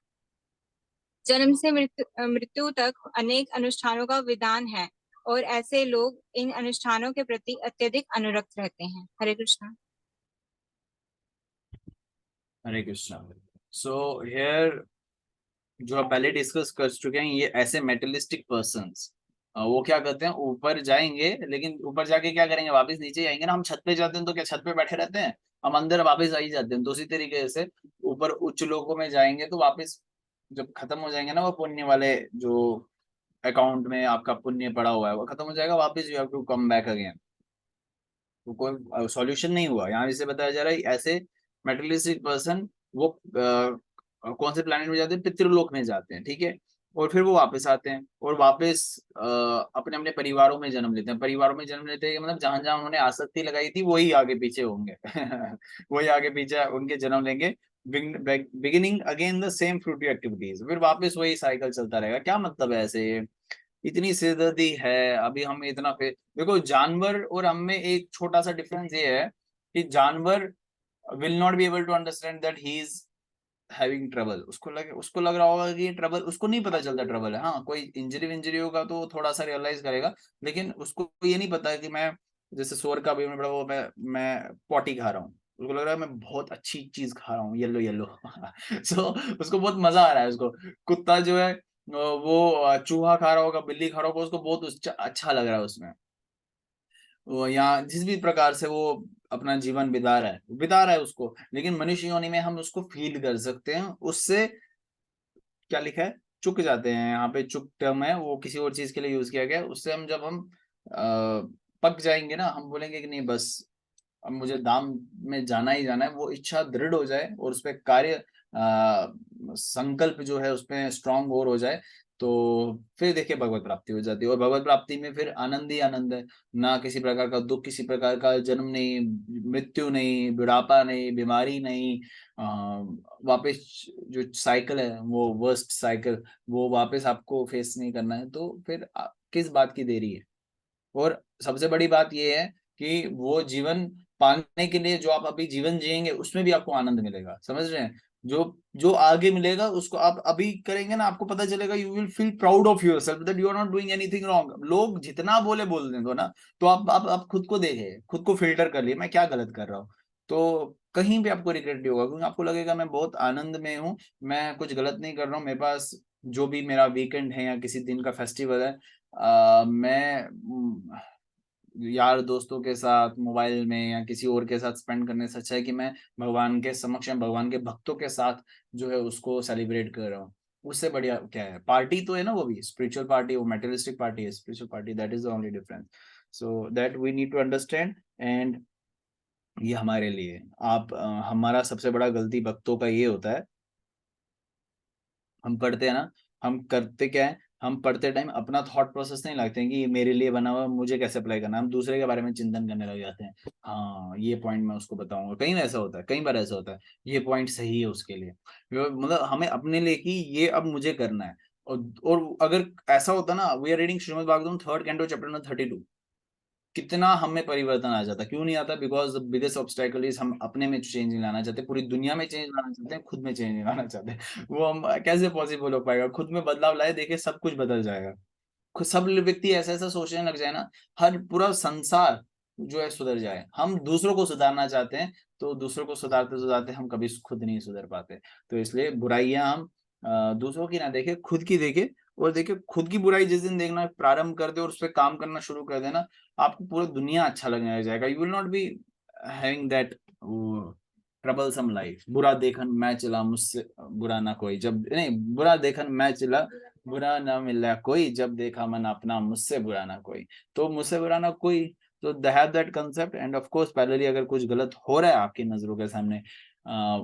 जन्म से मृत्यु तक अनेक अनुष्ठानों का विधान है और ऐसे लोग इन अनुष्ठानों के प्रति अत्यधिक अनुरक्त रहते हैं। हरे कृष्णा। हरे कृष्णा। सो हियर जो आप पहले डिस्कस कर चुके हैं, ये ऐसे मेटलिस्टिक पर्सन्स, वो क्या करते हैं, ऊपर जाएंगे, लेकिन ऊपर जाके क्या करेंगे, वापस नीचे आएंगे ना। हम छत पे जाते हैं तो क्या छत पे बैठे रहते हैं, हम अंदर वापस आ ही जाते हैं। तो उसी तरीके से ऊपर उच्च लोकों में जाएंगे तो वापस जब खत्म हो जाएंगे ना, वो पुण्य वाले जो अकाउंट में आपका पुण्य पड़ा हुआ है वो खत्म हो जाएगा, वापस you have to come back again. तो कोई सॉल्यूशन नहीं हुआ। यहाँ जिसे बताया जा रहा है ऐसे मेटेरियलिस्टिक पर्सन वो कौन से प्लेनेट में जाते हैं, पितृलोक में जाते हैं, ठीक है। और फिर वो वापस आते हैं और वापस अपने अपने परिवारों में जन्म लेते हैं। परिवारों में जन्म लेते हैं मतलब जहां जहां उन्होंने आसक्ति लगाई थी वही आगे पीछे होंगे वही आगे पीछे उनके जन्म लेंगे। Beginning again the same fruitive activities, फिर वापस वही साइकिल चलता रहेगा। क्या मतलब है ऐसे, इतनी सिरदर्दी है। अभी हम इतना फिर देखो, जानवर और हम में एक छोटा सा डिफरेंस ये है कि जानवर will not be able to understand that he is having trouble. उसको लग रहा होगा कि ये ट्रबल, उसको नहीं पता चलता ट्रबल है। हाँ, कोई इंजरी होगा तो थोड़ा सा रियलाइज करेगा, लेकिन उसको ये नहीं पता कि मैं, जैसे सोर का भी मैं पॉटी खा रहा हूँ, उसको लग रहा है मैं बहुत अच्छी चीज खा रहा हूँ, येलो येलो सो उसको बहुत मजा आ रहा है। उसको कुत्ता जो है वो चूहा खा रहा होगा, बिल्ली खा रहा होगा, उसको बहुत अच्छा लग रहा है उसमें। वो यहाँ जिस भी प्रकार से वो अपना जीवन बिता रहा है उसको, लेकिन मनुष्य योनि में हम उसको फील कर सकते हैं। उससे क्या लिखा है, चुक जाते हैं, यहाँ पे चुक टर्म है, वो किसी और चीज के लिए यूज किया गया है। उससे हम जब हम पक जाएंगे ना, हम बोलेंगे कि नहीं बस अब मुझे धाम में जाना ही जाना है, वो इच्छा दृढ़ हो जाए और उस पर कार्य संकल्प जो है उसमें स्ट्रांग और हो जाए, तो फिर देखिए भगवत प्राप्ति हो जाती है। और भगवत प्राप्ति में फिर आनंद ही आनंद है, ना किसी प्रकार का दुख, किसी प्रकार का जन्म नहीं, मृत्यु नहीं, बुढ़ापा नहीं, बीमारी नहीं, वापस जो साइकिल है वो वर्स्ट साइकिल, वो वापस आपको फेस नहीं करना है, तो फिर किस बात की देरी है। और सबसे बड़ी बात ये है कि वो जीवन पाने के लिए जो आप अभी जीवन जिएंगे उसमें भी आपको आनंद मिलेगा, समझ रहे हैं? जो जो आगे मिलेगा उसको आप अभी करेंगे ना, आपको पता चलेगा, you will feel proud of yourself that you are not doing anything wrong. लोग जितना बोल दें दो ना, तो आप खुद को देखें, खुद को फिल्टर कर लिए, मैं क्या गलत कर रहा हूँ, तो कहीं भी आपको रिग्रेट नहीं होगा, क्योंकि आपको लगेगा मैं बहुत आनंद में हूँ, मैं कुछ गलत नहीं कर रहा हूँ, मेरे पास जो भी मेरा वीकेंड है या किसी दिन का फेस्टिवल है, मैं यार दोस्तों के साथ मोबाइल में या किसी और के साथ स्पेंड करने से अच्छा है कि मैं भगवान के समक्ष, भगवान के भक्तों के साथ जो है उसको सेलिब्रेट कर रहा हूँ। उससे बढ़िया क्या है? पार्टी तो है ना, वो भी स्पिरिचुअल पार्टी, वो मेटेरियलिस्टिक पार्टी है, spiritual party, that is the only difference. So that we need to understand. And ये हमारे लिए हमारा सबसे बड़ा गलती भक्तों का ये होता है, हम पढ़ते हैं ना, हम करते क्या है, हम पढ़ते टाइम अपना थॉट प्रोसेस नहीं लगते हैं कि ये मेरे लिए बना हुआ है, मुझे कैसे अप्लाई करना है, हम दूसरे के बारे में चिंतन करने लग जाते हैं। हाँ ये पॉइंट मैं उसको बताऊंगा, कई बार ऐसा होता है, कई बार ऐसा होता है, ये पॉइंट सही है उसके लिए, मतलब हमें अपने लिए कि ये अब मुझे करना है। और अगर ऐसा होता ना, we are reading Shrimad Bhagavatam 3rd canto chapter number 32, कितना हमें परिवर्तन आ जाता, क्यों नहीं आता? Because the biggest obstacle is हम अपने में चेंज नहीं लाना चाहते, पूरी दुनिया में चेंज लाना चाहते हैं, खुद में चेंज नहीं लाना चाहते। वो हम कैसे पॉसिबल हो पाएगा? खुद में बदलाव लाए, देखिए सब कुछ बदल जाएगा। खुद सब व्यक्ति ऐसा ऐसा सोचने लग जाए ना, हर पूरा संसार जो है सुधर जाए। हम दूसरों को सुधारना चाहते हैं, तो दूसरों को सुधारते सुधारते हम कभी खुद नहीं सुधर पाते। तो इसलिए बुराइयां हम दूसरों की ना देखे, खुद की देखे। और देखिए खुद की बुराई जिस दिन देखना प्रारंभ कर दे और उस पर काम करना शुरू कर देना, आपको पूरा दुनिया अच्छा लगने लग जाएगा। You will not be having that troublesome life. बुरा देखन मैं चला, मुझसे बुरा ना कोई, जब नहीं, बुरा देखन मैं चला, बुरा ना मिला कोई, जब देखा मन अपना, मुझसे बुरा ना कोई। तो मुझसे बुरा ना कोई, तो they have that concept. End of course parallelly अगर कुछ गलत हो रहा है आपकी नजरों के सामने,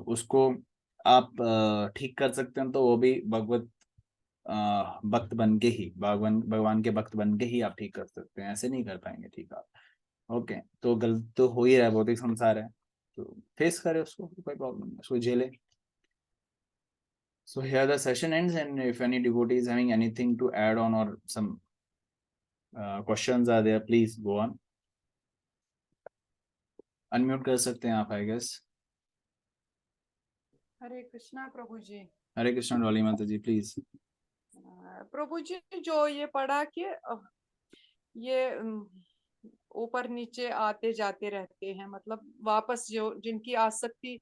उसको आप ठीक कर सकते हैं, तो वो भी भगवत भक्त बन के ही, भगवान भगवान के भक्त बन के ही आप ठीक कर सकते हैं, ऐसे नहीं कर पाएंगे ठीक आप। ओके, तो गलत तो हो ही रहा है, भौतिक संसार है, तो फेस करे उसको, कोई प्रॉब्लम नहीं, उसको झेले। So here the session ends, and if any devotee is having anything to add on or some questions are there, please go on. Unmute कर सकते हैं आप, I guess. हरे कृष्णा प्रभु जी। हरे कृष्ण डॉली माता जी, प्लीज। प्रभु जी, जो ये पढ़ा कि ये ऊपर नीचे आते जाते रहते हैं, मतलब वापस जो जिनकी आसक्ति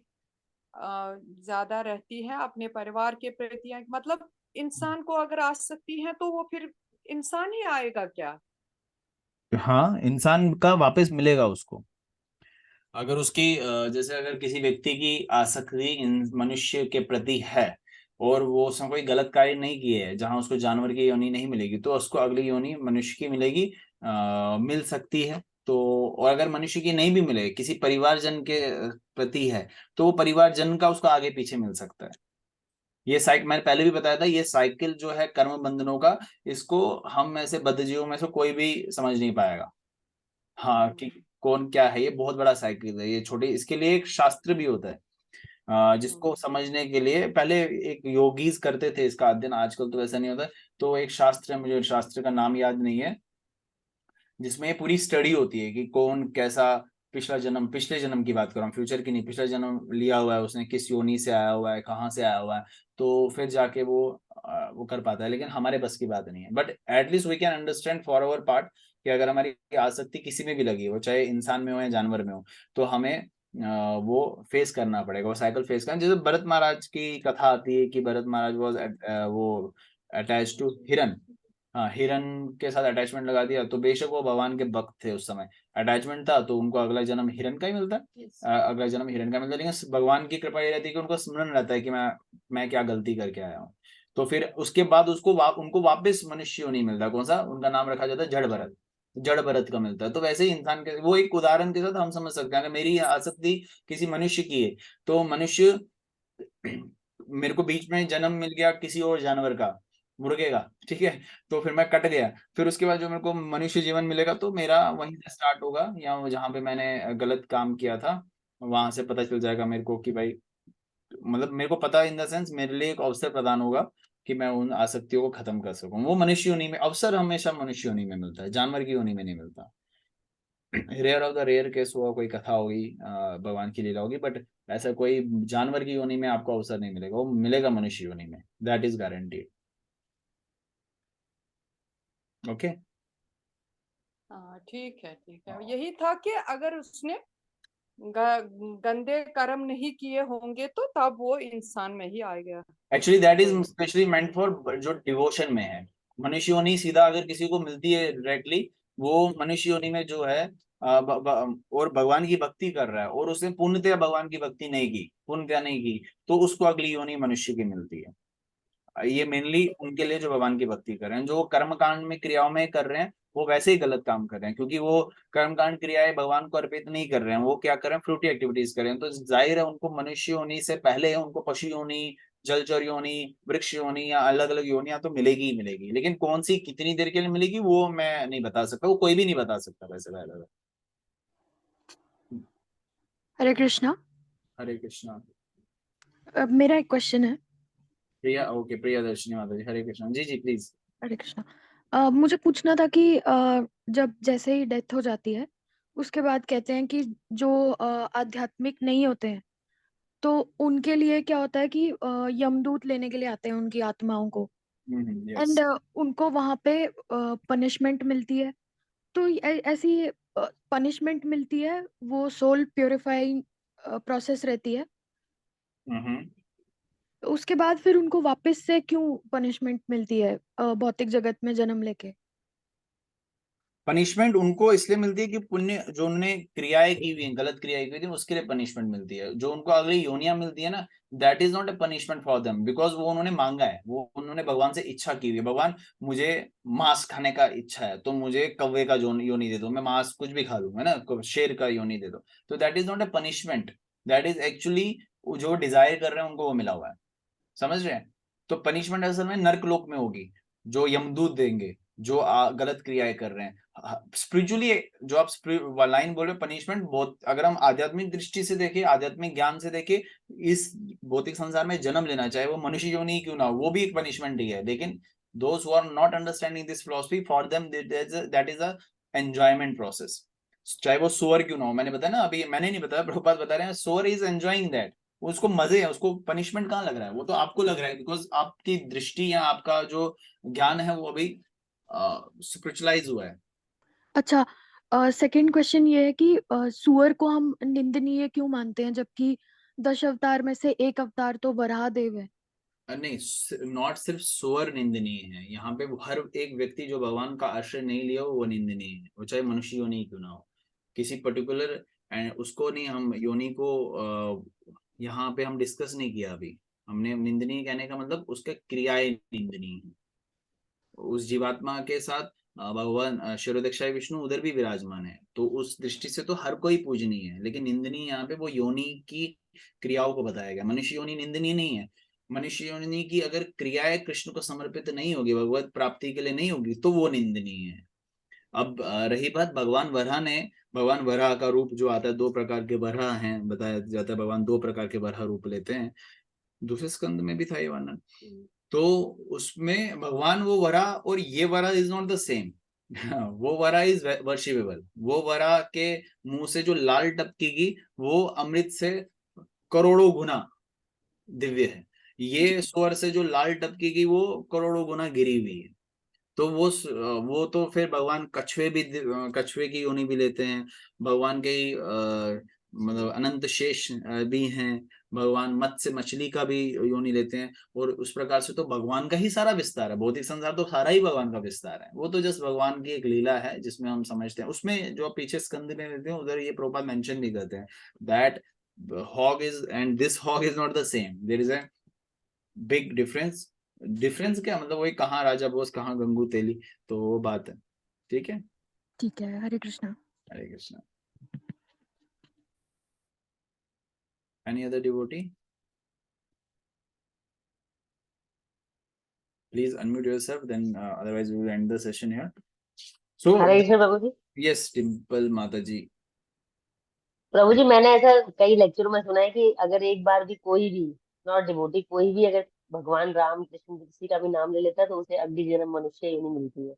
ज्यादा रहती है अपने परिवार के प्रति, मतलब इंसान को अगर आसक्ति है तो वो फिर इंसान ही आएगा क्या? हाँ, इंसान का वापस मिलेगा उसको, अगर उसकी जैसे अगर किसी व्यक्ति की आसक्ति इन मनुष्य के प्रति है और वो उसने कोई गलत कार्य नहीं किए है, जहां उसको जानवर की योनि नहीं मिलेगी, तो उसको अगली योनि मनुष्य की मिलेगी, मिल सकती है। तो और अगर मनुष्य की नहीं भी मिले, किसी परिवारजन के प्रति है, तो वो परिवारजन का उसको आगे पीछे मिल सकता है। ये साइकिल मैंने पहले भी बताया था, ये साइकिल जो है कर्म बंधनों का, इसको हम ऐसे बद्धजीवों में से कोई भी समझ नहीं पाएगा। हाँ, कि कौन क्या है, ये बहुत बड़ा साइकिल है, ये छोटे, इसके लिए एक शास्त्र भी होता है, जिसको समझने के लिए पहले एक योगीज करते थे इसका अध्ययन, आजकल तो वैसा नहीं होता। तो एक शास्त्र है, मुझे शास्त्र का नाम याद नहीं है, जिसमें ये पूरी स्टडी होती है कि कौन कैसा पिछले जन्म की बात कर रहा हूँ, फ्यूचर की नहीं, पिछला जन्म लिया हुआ है उसने, किस योनि से आया हुआ है, कहाँ से आया हुआ है, तो फिर जाके वो कर पाता है। लेकिन हमारे बस की बात नहीं है, but at least we can understand for our part कि अगर हमारी आसक्ति किसी में भी लगी हो, चाहे इंसान में हो या जानवर में हो, तो हमें वो फेस करना पड़ेगा, वो साइकिल फेस करना। जैसे भरत महाराज की कथा आती है कि भरत महाराज वाज वो अटैच टू हिरन, हाँ हिरन के साथ अटैचमेंट लगा दिया, तो बेशक वो भगवान के भक्त थे, उस समय अटैचमेंट था, तो उनको अगला जन्म हिरन का ही मिलता है। अगला जन्म हिरन का मिलता है, लेकिन भगवान की कृपा ये रहती है कि उनको स्मरण रहता है कि मैं क्या गलती करके आया हूँ। तो फिर उसके बाद उनको वापस मनुष्य नहीं मिलता, कौन सा उनका नाम रखा जाता है, जड़ भरत, जड़ भरत का मिलता है। तो वैसे ही इंसान के वो एक उदाहरण के साथ हम समझ सकते हैं, अगर मेरी आसक्ति किसी मनुष्य की है, तो मनुष्य मेरे को बीच में जन्म मिल गया किसी और जानवर का, मुर्गे का, ठीक है, तो फिर मैं कट गया, फिर उसके बाद जो मेरे को मनुष्य जीवन मिलेगा तो मेरा वहीं से स्टार्ट होगा, या जहाँ पे मैंने गलत काम किया था वहां से पता चल जाएगा मेरे को कि भाई, मतलब मेरे को पता इन द सेंस मेरे लिए एक अवसर प्रदान होगा कि मैं उन आसक्तियों को खत्म कर सकूं। वो मनुष्य योनि में अवसर हमेशा मनुष्य योनि में मिलता है, जानवर की योनि में नहीं मिलता। Rare of the rare case हुआ, कोई कथा होगी, भगवान की लीला होगी, बट ऐसा कोई जानवर की योनि में आपको अवसर नहीं मिलेगा, वो मिलेगा मनुष्य योनि में, दैट इज गारंटीड। ओके, हाँ ठीक है, यही था कि अगर उसने गंदे कर्म नहीं किए होंगे तो तब वो इंसान में ही आएगा। Actually that is specially meant for जो डिवोशन में है। मनुष्य योनि सीधा अगर किसी को मिलती है डायरेक्टली, वो मनुष्य योनि में जो है और भगवान की भक्ति कर रहा है, और उसने पूर्णतया भगवान की भक्ति नहीं की, पूर्णतया नहीं की, तो उसको अगली योनि मनुष्य की मिलती है। ये मेनली उनके लिए जो भगवान की भक्ति कर रहे हैं, जो कर्म कांड में क्रियाओं में कर रहे हैं, वो वैसे ही गलत काम कर रहे हैं, क्योंकि वो कर्म कांड क्रियाएं भगवान को अर्पित नहीं कर रहे हैं, वो क्या कर रहे हैं, फ्रूटी एक्टिविटीज कर रहे हैं। तो जाहिर है उनको मनुष्य योनि से पहले उनको पशु योनि, जलचर योनि, वृक्ष योनि या अलग अलग योनियां तो मिलेगी ही मिलेगी, लेकिन कौन सी कितनी देर के लिए मिलेगी वो मैं नहीं बता सकता, वो कोई भी नहीं बता सकता वैसे पहले। हरे कृष्णा। हरे कृष्णा। मेरा एक क्वेश्चन है। प्रिया, ओके, प्रिया दर्शनी माता जी, हरे कृष्णा, जी जी प्लीज। हरे कृष्णा। मुझे पूछना था कि जब जैसे ही डेथ हो जाती है उसके बाद कहते हैं कि जो आध्यात्मिक नहीं होते हैं तो उनके लिए क्या होता है कि यमदूत लेने के लिए आते हैं उनकी आत्माओं को, यस। एंड उनको वहां पे पनिशमेंट मिलती है। तो ऐसी पनिशमेंट मिलती है, वो सोल प्योरीफाइंग प्रोसेस रहती है, तो उसके बाद फिर उनको वापस से क्यों पनिशमेंट मिलती है भौतिक जगत में जन्म लेके? पनिशमेंट उनको इसलिए मिलती है कि पुण्य जो उन्होंने क्रियाएं की हुई हैं, गलत क्रियाएं की हुई थी, उसके लिए पनिशमेंट मिलती है। जो उनको अगली योनियां मिलती है ना, that is not a punishment for them, because वो उन्होंने मांगा है, वो उन्होंने भगवान से इच्छा की हुई है, भगवान मुझे मांस खाने का इच्छा है तो मुझे कौवे का योनि दे दो, मैं मांस कुछ भी खा लूं, है ना, शेर का योनि दे दो। तो that is not a punishment, that is actually जो डिजायर कर रहे हैं उनको वो मिला हुआ है, समझ रहे हैं। तो पनिशमेंट असल में नर्क लोक में होगी, जो यमदूत देंगे जो गलत क्रियाएं कर रहे हैं। स्पिरिचुअली जो आप लाइन बोल रहे हो पनिशमेंट, बहुत अगर हम आध्यात्मिक दृष्टि से देखें, आध्यात्मिक ज्ञान से देखें, इस भौतिक संसार में जन्म लेना चाहे वो मनुष्य योनि क्यों ना हो, वो भी एक पनिशमेंट ही है। लेकिन those who are not understanding this philosophy, for them that is a enjoyment process, चाहे वो सुअर क्यों ना हो। मैंने बताया ना, अभी मैंने नहीं बताया, प्रभुपाद बता रहे हैं, सुअर इज एंजॉयिंग दैट, उसको मजे है, उसको पनिशमेंट कहाँ लग रहा है, वो तो आपको लग रहा है, बिकॉज आपकी दृष्टि या आपका जो ज्ञान है वो अभी स्पिरिचुअलाइज हुआ है। अच्छा, सेकंड क्वेश्चन ये है कि सुअर को हम निंदनीय क्यों मानते हैं जबकि 10 अवतार में से एक अवतार तो वराह देव है? नहीं, नॉट सिर्फ सुअर निंदनीय है, यहाँ पे हर एक व्यक्ति जो भगवान का आश्रय नहीं लिया हो वो निंदनीय है, वो चाहे मनुष्य योनि क्यों ना हो, किसी पर्टिकुलर उसको नहीं, हम योनि को यहाँ पे हम डिस्कस नहीं किया अभी। हमने निंदनीय कहने का मतलब उसका क्रियाएं निंदनीय है, उस जीवात्मा के साथ भगवान शिरोदेक्षाय विष्णु उधर भी विराजमान है, तो उस दृष्टि से तो हर कोई पूजनीय है, लेकिन निंदनीय यहाँ पे वो योनि की क्रियाओं को बताया गया। मनुष्य योनि निंदनीय नहीं है, मनुष्य योनि की अगर क्रियाएं कृष्ण को समर्पित नहीं होगी, भगवत प्राप्ति के लिए नहीं होगी, तो वो निंदनीय है। अब रही बात भगवान वराह ने, भगवान वराह का रूप जो आता है, दो प्रकार के वराह हैं, बताया जाता है भगवान दो प्रकार के वराह रूप लेते हैं, दूसरे स्कंद में भी था ये वर्णन। तो उसमें भगवान वो वरा और ये वरा इज नॉट द सेम। वो वरा इज वर्शिपेबल, वो वरा के मुंह से जो लाल टपकेगी वो अमृत से करोड़ों गुना दिव्य है, ये स्वर से जो लाल टपकेगी वो करोड़ों गुना गिरी हुई है। तो वो तो फिर भगवान कछुए भी, कछुए की योनि भी लेते हैं, भगवान के मतलब अनंत शेष भी हैं, भगवान मत्स्य मछली का भी योनि लेते हैं, और उस प्रकार से तो भगवान का ही सारा विस्तार है, भौतिक संसार तो सारा ही भगवान का विस्तार है, वो तो जस्ट भगवान की एक लीला है जिसमें हम समझते हैं। उसमें जो पीछे स्कंद में लेते हैं उधर ये प्रभुपाद मेंशन नहीं करते हैं that hog is and this hog is not the same, there is a big difference. Difference क्या मतलब, वही कहाँ राजा बोस कहाँ गंगू तेली, तो वो बात है। ठीक है, ठीक है, हरे कृष्णा। हरे Krishna. Any other devotee? Please unmute yourself, then otherwise we will end the session here. So, Hare Krishna Prabhu ji. yes, Dimple Mataji. प्रभु जी, मैंने ऐसा कई लेक्चर में सुना है कि अगर एक बार भी कोई भी नॉट डिवोटी, कोई भी अगर भगवान राम कृष्ण किसी का भी नाम ले लेता है तो उसे अगली जन्म मनुष्य योनि मिलती है।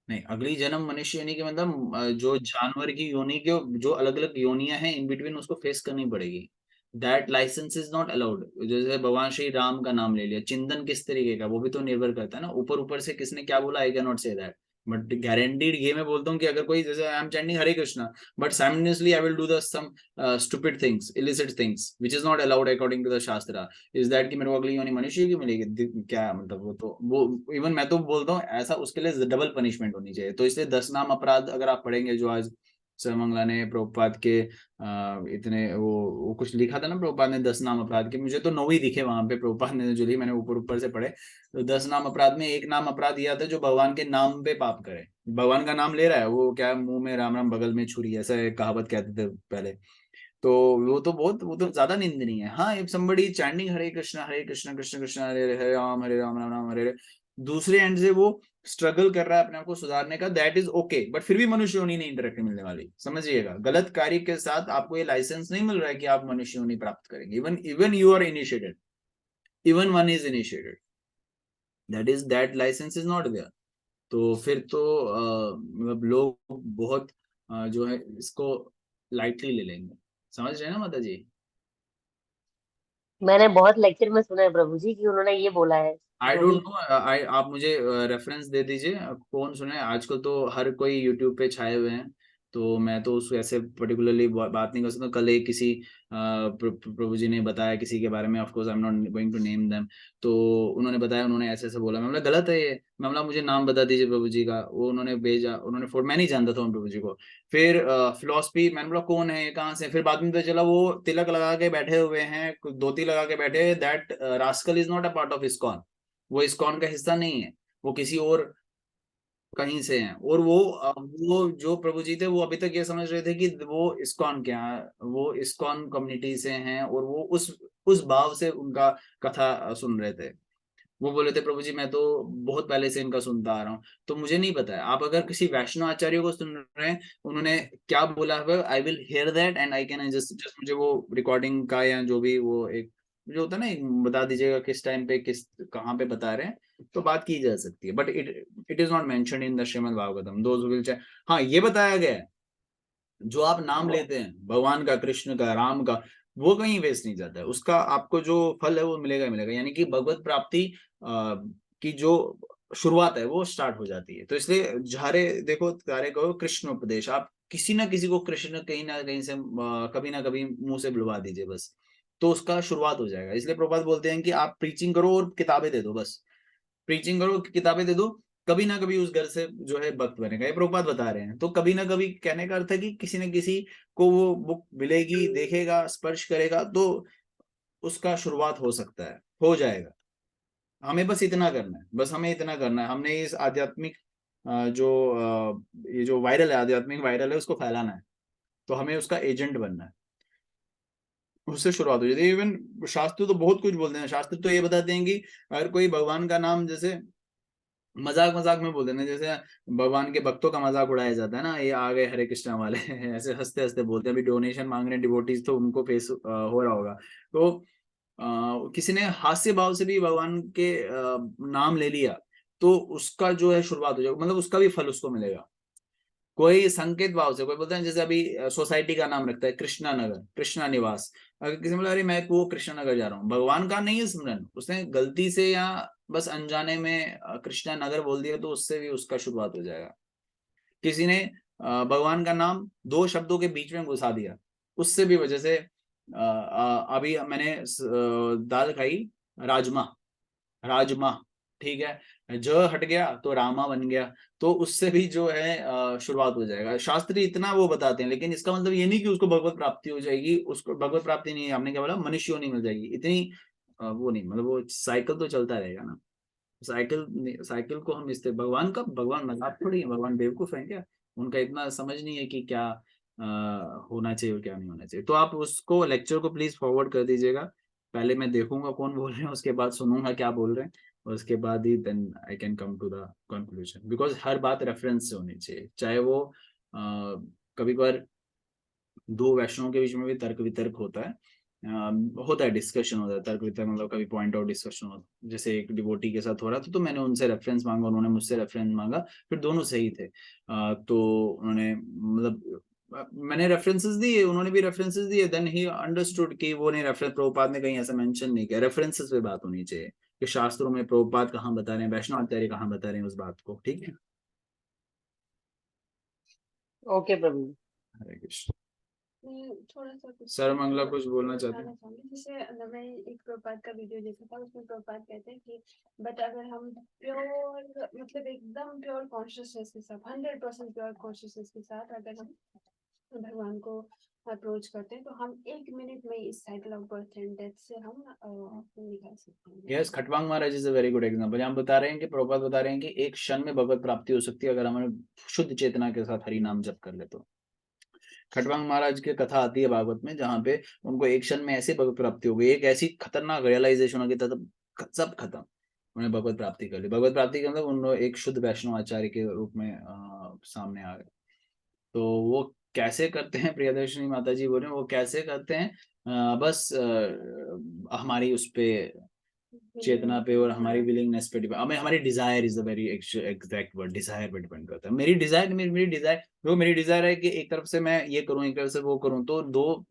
नहीं, अगली जन्म मनुष्य योनि के मतलब जो जानवर की योनि के जो अलग अलग योनियां हैं इन बिटवीन उसको फेस करनी पड़ेगी। That license is not allowed. जैसे भगवान श्री राम का नाम ले लिया, चिंतन किस तरीके का वो भी तो निर्भर करता है ना, ऊपर ऊपर से किसने क्या बोला, I can not say that, but guaranteed ये मैं बोलता हूँ कि अगर कोई, जैसे I am chanting Hare Krishna but simultaneously I will do the some stupid things, illicit things which is not allowed according to the shastra, is that कि मेरे को अगली योनि मनुष्य की मिलेगी, क्या मतलब, वो तो वो इवन मैं तो बोलता हूँ ऐसा उसके लिए डबल पनिशमेंट होनी चाहिए। तो इसलिए 10 नाम अपराध अगर आप पढ़ेंगे, जो आज सर्वमंगला ने प्रभुपाद के इतने वो कुछ लिखा था ना प्रभुपाद ने 10 नाम अपराध के, मुझे तो 9 ही दिखे वहां पे प्रभुपाद ने जो ली, मैंने ऊपर ऊपर से पढ़े। तो 10 नाम अपराध में एक नाम अपराध यह था जो भगवान के नाम पे पाप करे, भगवान का नाम ले रहा है, वो क्या मुंह में राम राम बगल में छुरी, ऐसा एक कहावत कहते थे पहले। तो वो तो ज्यादा निंदनीय है। हाँ, if somebody chanting Hare Krishna Krishna Krishna Hare Hare Ram Ram Ram Hare Hare, दूसरे एंड से वो स्ट्रगल कर रहा है अपने आप को सुधारने का, दैट इज ओके, बट फिर भी मनुष्य योनि नहीं डायरेक्टली मिलने वाली, समझिएगा। गलत कार्य के साथ आपको ये लाइसेंस नहीं मिल रहा है कि आप मनुष्य योनि प्राप्त करेंगे। Even you are initiated, even one is initiated, that license is not there. तो फिर तो मतलब लोग बहुत जो है इसको लाइटली ले लेंगे, समझ रहे हैं ना माता जी। मैंने बहुत लेक्चर में सुना है प्रभु जी कि उन्होंने ये बोला है, आई जो डोंट भी नो, आप मुझे रेफरेंस दे दीजिए, कौन सुने, आजकल तो हर कोई यूट्यूब पे छाए हुए हैं, तो मैं तो उसको ऐसे पर्टिकुलरली बात नहीं कर सकता। कल एक किसी प्रभु जी ने बताया किसी के बारे में, of course I am not going to name them, तो उन्होंने बताया, उन्होंने ऐसे ऐसे बोला, मैं बोला गलत है ये, मैं बोला मुझे नाम बता दीजिए प्रभु जी का, वो उन्होंने भेजा, उन्होंने फोटो, मैं नहीं जानता था उन प्रभु जी को। फिर फिलोसफी, मैंने बोला कौन है, कहाँ से, फिर बाद में पता चला वो तिलक लगा के बैठे हुए हैं, धोती लगा के बैठे, that rascal is not a part of ISKCON, वो इस्कॉन का हिस्सा नहीं है, वो किसी और कहीं से हैं। और वो जो प्रभु जी थे वो अभी तक ये समझ रहे थे कि वो इस्कॉन क्या है, वो इस्कॉन कम्युनिटी से हैं, और वो उस भाव से उनका कथा सुन रहे थे। वो बोले थे प्रभु जी मैं तो बहुत पहले से इनका सुनता आ रहा हूँ, तो मुझे नहीं पता है, आप अगर किसी वैष्णव आचार्य को सुन रहे हैं, उन्होंने क्या बोला है, I will hear that and I can just मुझे वो रिकॉर्डिंग का या जो भी वो एक जो होता है ना, एक बता दीजिएगा किस टाइम पे किस कहाँ पे बता रहे हैं, तो बात की जा सकती है, but it is not mentioned in the Shrimad Bhagavatam, those who will check. हाँ, ये बताया गया है जो आप नाम लेते हैं भगवान का, कृष्ण का, राम का, वो कहीं वेस्ट नहीं जाता है, उसका आपको जो फल है वो मिलेगा ही मिलेगा, यानी कि भगवत प्राप्ति की जो शुरुआत है वो स्टार्ट हो जाती है। तो इसलिए झारे देखो तारे कहो कृष्ण उपदेश, आप किसी ना किसी को कृष्ण कहीं ना कहीं से कभी ना कभी मुंह से बुलवा दीजिए बस, तो उसका शुरुआत हो जाएगा। इसलिए प्रभुपाद बोलते हैं कि आप प्रीचिंग करो और किताबें दे दो, बस प्रीचिंग करो, किताबें दे दो, कभी ना कभी उस घर से जो है भक्त बनेगा, ये प्रभुपाद बता रहे हैं। तो कभी ना कभी कहने का अर्थ है कि किसी न किसी को वो बुक मिलेगी, देखेगा, स्पर्श करेगा, तो उसका शुरुआत हो सकता है, हो जाएगा। हमें बस इतना करना है, बस हमें इतना करना है, हमने इस आध्यात्मिक ये जो वायरल है, आध्यात्मिक वायरल है, उसको फैलाना है, तो हमें उसका एजेंट बनना है, उससे शुरुआत हो जाती है। इवन शास्त्र तो बहुत कुछ बोलते हैं, शास्त्र तो ये बताते हैं कि अगर कोई भगवान का नाम जैसे मजाक मजाक में बोल देना, जैसे भगवान के भक्तों का मजाक उड़ाया जाता है ना, ये आ गए हरे कृष्णा वाले ऐसे हंसते हंसते बोलते हैं, अभी डोनेशन मांग रहे हैं डिवोटीज, तो उनको फेस हो रहा होगा, तो किसी ने हास्य भाव से भी भगवान के नाम ले लिया, तो उसका जो है शुरुआत हो जाएगा, मतलब उसका भी फल उसको मिलेगा। कोई संकेत भाव से कोई बोलता है, जैसे अभी सोसाइटी का नाम रखता है कृष्णा नगर, कृष्णा निवास, अगर किसी ने बोला अरे मैं वो कृष्णा नगर जा रहा हूँ, भगवान का नहीं है स्मरण, उसने गलती से या बस अनजाने में कृष्णा नगर बोल दिया, तो उससे भी उसका शुरुआत हो जाएगा। किसी ने भगवान का नाम 2 शब्दों के बीच में घुसा दिया, उससे भी वजह से अभी मैंने दाल खाई, राजमा, राजमा, ठीक है, ज हट गया तो रामा बन गया, तो उससे भी जो है शुरुआत हो जाएगा। शास्त्री इतना वो बताते हैं, लेकिन इसका मतलब ये नहीं कि उसको भगवत प्राप्ति हो जाएगी, उसको भगवत प्राप्ति नहीं, हमने क्या बोला, मनुष्य नहीं मिल जाएगी, इतनी वो नहीं, मतलब वो साइकिल तो चलता रहेगा ना। साइकिल को हम इस भगवान का, भगवान मजाक थोड़ी है, भगवान बेवकूफ है क्या, उनका इतना समझ नहीं है कि क्या होना चाहिए और क्या नहीं होना चाहिए। तो आप उसको लेक्चर को प्लीज फॉरवर्ड कर दीजिएगा, पहले मैं देखूंगा कौन बोल रहे हैं, उसके बाद सुनूंगा क्या बोल रहे हैं, और उसके बाद ही then I can come to the conclusion, because हर बात रेफरेंस से होनी चाहिए, चाहे वो कभी कभार दो वैष्णवों के बीच में भी तर्क वितर्क होता है, होता है, डिस्कशन होता है, तर्क वितर्क मतलब कभी पॉइंट आउट डिस्कशन होता है, जैसे एक डिवोटी के साथ हो रहा था, तो मैंने उनसे रेफरेंस मांगा, उन्होंने मुझसे रेफरेंस मांगा, फिर दोनों सही थे, तो उन्होंने मतलब मैंने रेफरेंसेस दिए, उन्होंने भी रेफरेंसेस दिए, देन ही अंडरस्टूड कि वो नहीं, रेफरेंस प्रभुपाद ने कहीं ऐसा मेंशन नहीं किया, रेफरेंसेस पे बात होनी चाहिए कि शास्त्रों में प्रभुपाद कहाँ बता रहे हैं, वैष्णव आचार्य कहाँ बता रहे हैं उस बात को, ठीक है। ओके प्रभु। हरे कृष्ण। थोड़ा सा कुछ सर मंगला कुछ बोलना चाहते हैं? बताना चाहूंगी। जैसे मैं एक प्रभुपाद का वीडियो देखा था, उसमें प्रभुपाद कहते हैं कि बट अगर हम प्योर मतलब एकदम प्योर कॉन्शियसनेस के साथ 100% प्योर कॉन्शियसनेस के साथ अगर हम भगवान को अप्रोच करते हैं, तो हम 1 मिनट में इस cycle of birth and death से हम निकाल सकते हैं। Yes, Khatvanga Maharaj is a very good example. हम बता रहे हैं कि प्रभुपाद बता रहे हैं कि एक क्षण में भगवत प्राप्ति हो सकती है अगर हमें शुद्ध चेतना के साथ हरि नाम जप कर ले तो। खटवांग महाराज की कथा आती है भागवत में, जहाँ पे उनको एक क्षण में ऐसी भगवत प्राप्ति हो गई, एक ऐसी खतरनाक रियलाइजेशन हो गई, तब सब खत्म, उन्हें भगवत प्राप्ति कर ली। भगवत प्राप्ति के मतलब उन एक शुद्ध वैष्णव आचार्य के रूप में सामने आ गए। तो वो कैसे करते हैं, प्रियदर्शनी माता जी बोल रहे हैं, वो कैसे करते हैं, बस हमारी उस पे चेतना पे और हमारी विलिंगनेस पे डिपेंड, हमें हमारी desire is the very exact word, desire पे डिपेंड करता है। मेरी डिजायर, मेरी डिजायर, वो मेरी डिजायर है कि एक तरफ से मैं ये करूं, एक तरफ से वो करूं, तो दो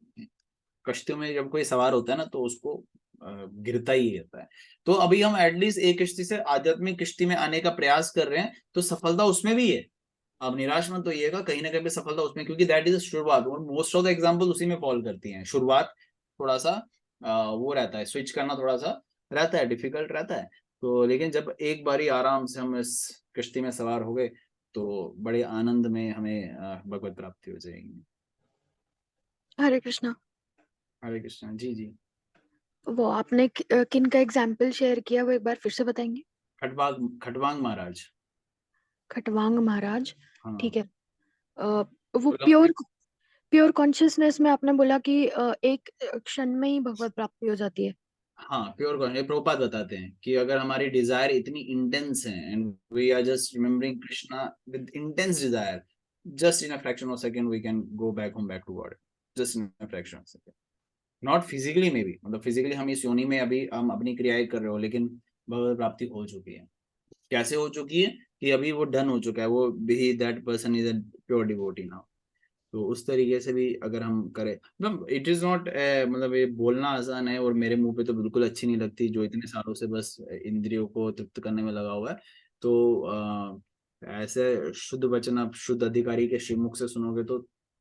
कश्तियों में जब कोई सवार होता है ना, तो उसको गिरता ही रहता है। तो अभी हम एटलीस्ट एक किश्ती से आध्यात्मिक किश्ती में आने का प्रयास कर रहे हैं, तो सफलता उसमें भी है। अब निराश मत होइएगा, कहीं ना कहीं पे सफलता उसमें, क्योंकि दैट इज शुरुआत, और मोस्ट ऑफ द एग्जांपल उसी में फॉल करती हैं। शुरुआत थोड़ा सा वो रहता है, स्विच करना थोड़ा सा रहता है, डिफिकल्ट रहता है, तो लेकिन जब एक बारी आराम से हम इस कश्ती में सवार हो गए, तो बड़े आनंद में हमें भगवत प्राप्ति हो जाएगी। हरे कृष्णा। हरे कृष्ण। जी जी। वो आपने किन का एग्जाम्पल शेयर किया, वो एक बार फिर से बताएंगे? खटवांग महाराज। खटवांग महाराज, हाँ, ठीक है। वो तो प्योर कॉन्शियसनेस में आपने बोला कि एक क्षण में ही भगवत प्राप्ति हो जाती है। हाँ, प्योर कॉन्शियस प्रभुपाद बताते हैं कि अगर हमारी डिजायर इतनी इंटेंस है and we are just remembering Krishna with intense desire, just in a fraction of second we can go back home, back to God, just in a fraction of second. Not physically में भी, मतलब physically हम इस योनि में अभी हम अपनी क्रियाएं कर रहे हो, लेकिन भगवत प्राप्ति हो चुकी है। कैसे हो चुकी है कि अभी वो डन हो चुका है, वो भी that person is a pure devotee now. तो उस तरीके से भी अगर हम करें, मतलब इट इज नॉट, मतलब ये बोलना आसान है और मेरे मुंह पे तो बिल्कुल अच्छी नहीं लगती, जो इतने सालों से बस इंद्रियों को तृप्त करने में लगा हुआ है। तो ऐसे शुद्ध वचन आप शुद्ध अधिकारी के श्रीमुख से सुनोगे तो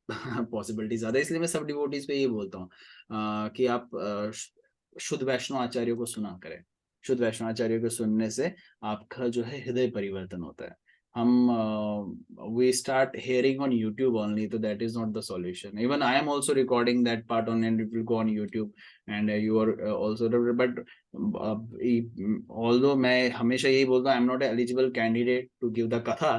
पॉसिबिलिटी ज्यादा है। इसलिए मैं सब डिवोटीज पे ये बोलता हूँ कि आप शुद्ध वैष्णव आचार्यों को सुना करें। शुद्ध वैष्णव आचार्यों को सुनने से आपका जो है हृदय परिवर्तन होता है। We start hearing on YouTube only, so that is not the solution. Even I am also recording that part on, and it will go on YouTube, and you are also, but although मैं हमेशा यही बोलता हूँ, I am not an eligible candidate to give the कथा,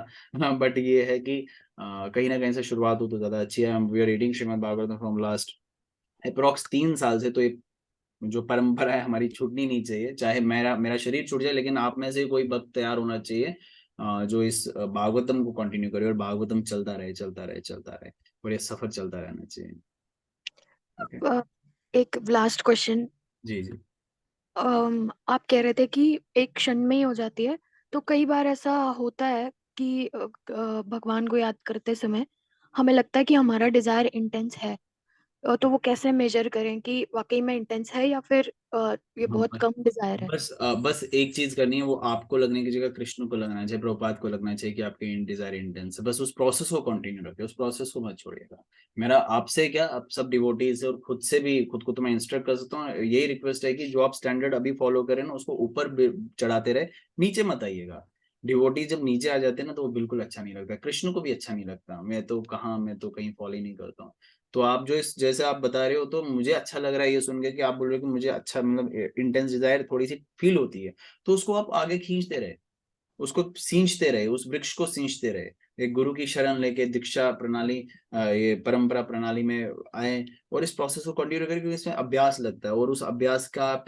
but ये है कि कहीं ना कहीं से शुरुआत हो तो ज्यादा अच्छी है। We are reading Shrimad Bhagavatam from last approx 3 साल से, तो जो परंपरा है हमारी छूटनी नहीं चाहिए, चाहे मेरा शरीर छूट जाए, लेकिन आप में से कोई भक्त तैयार होना चाहिए जो इस भागवतम को कंटिन्यू करे, और भागवतम चलता रहे चलता रहे चलता रहे, और ये सफर चलता रहना चाहिए। okay? एक लास्ट क्वेश्चन। जी जी। आप कह रहे थे कि एक क्षण में ही हो जाती है, तो कई बार ऐसा होता है कि भगवान को याद करते समय हमें लगता है कि हमारा डिजायर इंटेंस है, तो वो कैसे मेजर करें कि वाकई में इंटेंस है या फिर ये बहुत बस कम डिजायर है? बस एक चीज करनी है, वो आपको लगने की जगह कृष्ण को लगना चाहिए, प्रभुपाद को लगना चाहिए कि आपके डिजायर इंटेंस है। बस उस प्रोसेस को कंटिन्यू रखिए, उस प्रोसेस को मत छोड़िएगा। मेरा आपसे क्या, आप सब डिवोटीज और खुद से भी, खुद को तो मैं इंस्ट्रक्ट कर सकता हूँ, यही रिक्वेस्ट है कि जो आप स्टैंडर्ड अभी फॉलो करें ना, उसको ऊपर चढ़ाते रहे, नीचे मत आइएगा। डिवोटी जब नीचे आ जाते हैं ना, तो वो बिल्कुल अच्छा नहीं लगता, कृष्ण को भी अच्छा नहीं लगता। मैं तो कहीं फॉलो ही नहीं करता हूँ। तो आप जो इस जैसे आप बता रहे हो, तो मुझे अच्छा लग रहा है ये सुन के कि आप बोल रहे हो कि मुझे अच्छा, मतलब इंटेंस डिजायर थोड़ी सी फील होती है, तो उसको आप आगे खींचते रहे, उसको सींचते रहे, उस वृक्ष को सींचते रहे। एक गुरु की शरण लेके दीक्षा प्रणाली, ये परंपरा प्रणाली में आए, और इस प्रोसेस को कंटिन्यू करें, क्योंकि इसमें अभ्यास लगता है, और उस अभ्यास का आप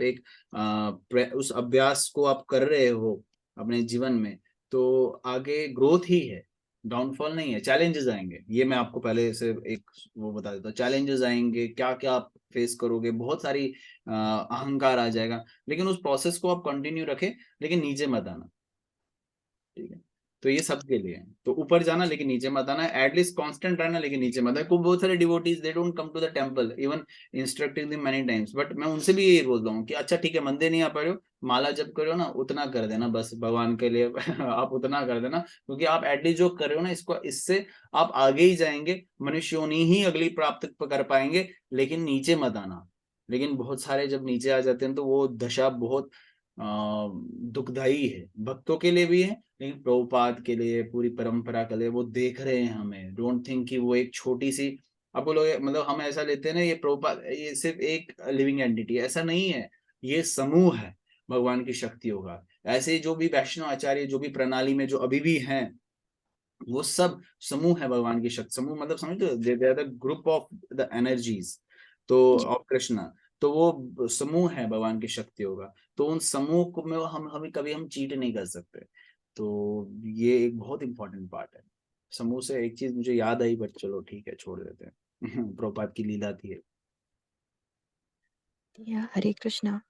उस अभ्यास को आप कर रहे हो अपने जीवन में, तो आगे ग्रोथ ही है, डाउनफॉल नहीं है। चैलेंजेस आएंगे, ये मैं आपको पहले से एक वो बता देता हूँ, चैलेंजेस आएंगे, क्या क्या आप फेस करोगे, बहुत सारी अहंकार आ जाएगा, लेकिन उस प्रोसेस को आप कंटिन्यू रखें, लेकिन नीचे मत आना, ठीक है। तो ये सबके लिए है, तो ऊपर जाना लेकिन नीचे मत आना, एटलीस्ट कांस्टेंट रहना लेकिन नीचे मत आना। बहुत सारे devotees they don't come to the temple, even instructing them many times, but मैं उनसे भी यही बोलता हूँ कि अच्छा ठीक है, मंदिर नहीं आ पा रहे हो, माला जब करो ना उतना कर देना बस भगवान के लिए आप उतना कर देना, क्योंकि आप एटलीस्ट जो कर रहे हो ना, इसको, इससे आप आगे ही जाएंगे, मनुष्य योनि ही अगली प्राप्त कर पाएंगे, लेकिन नीचे मत आना। लेकिन बहुत सारे जब नीचे आ जाते हैं, तो वो दशा बहुत दुखदाई है, भक्तों के लिए भी है, लेकिन प्रभुपाद के लिए, पूरी परंपरा के लिए, वो देख रहे हैं हमें। डोंट थिंक कि वो एक छोटी सी, आप बोलोगे, मतलब हम ऐसा लेते हैं ना, ये प्रभुपाद ये सिर्फ एक लिविंग एंटिटी, ऐसा नहीं है, ये समूह है भगवान की शक्तियों का। ऐसे जो भी वैष्णव आचार्य, जो भी प्रणाली में जो अभी भी हैं, वो सब समूह है भगवान की शक्ति। समूह मतलब समझते हो, they are the group of the energies, तो ऑफ कृष्णा, तो वो समूह है भगवान की शक्तियों का। तो उन समूह को में हम कभी हम चीट नहीं कर सकते। तो ये एक बहुत इंपॉर्टेंट पार्ट है। समूह से एक चीज मुझे याद आई, बट चलो ठीक है, छोड़ देते हैं प्रभुपाद की लीला थी। या हरे कृष्णा।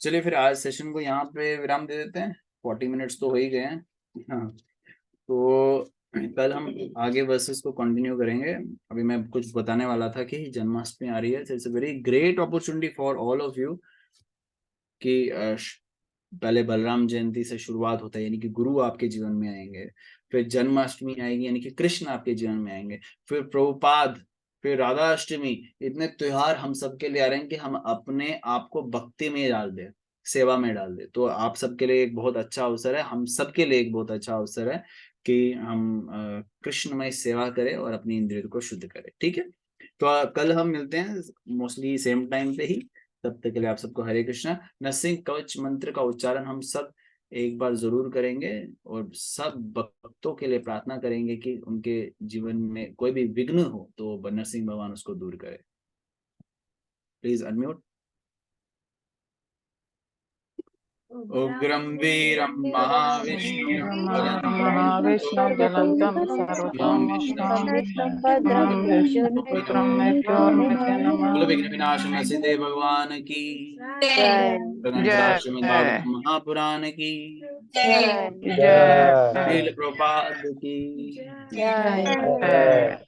चलिए फिर आज सेशन को यहाँ पे विराम दे देते हैं, 40 मिनट्स तो हो ही गए हैं। हाँ, तो कल हम आगे वर्सेस को कंटिन्यू करेंगे। अभी मैं कुछ बताने वाला था कि जन्माष्टमी आ रही है, it's a very great opportunity for all of you कि पहले बलराम जयंती से शुरुआत होता है, यानी कि गुरु आपके जीवन में आएंगे, फिर जन्माष्टमी आएगी, यानी कि कृष्ण आपके जीवन में आएंगे, फिर प्रभुपाद, फिर राधा अष्टमी। इतने त्योहार हम सबके लिए आ रहे हैं कि हम अपने आप को भक्ति में डाल दे, सेवा में डाल दे। तो आप सबके लिए एक बहुत अच्छा अवसर है, हम सबके लिए एक बहुत अच्छा अवसर है कि हम कृष्णमय सेवा करें और अपनी इंद्रियों को शुद्ध करें, ठीक है। तो कल हम मिलते हैं मोस्टली सेम टाइम पे ही। तब तक के लिए आप सबको हरे कृष्णा। नरसिंह कवच मंत्र का उच्चारण हम सब एक बार जरूर करेंगे, और सब भक्तों के लिए प्रार्थना करेंगे कि उनके जीवन में कोई भी विघ्न हो तो नरसिंह भगवान उसको दूर करे। Please unmute. उग्रं वीरं महाविष्णु महाविष्णु ज्वलन्तं भद्रं रुद्रं मृत्योर्मृत्य नमः। बोलो विघ्न विनाशम सिद्धे भगवान की जय श्रीमद् भागवत महापुराण की जय नील प्रपाद की जय जय।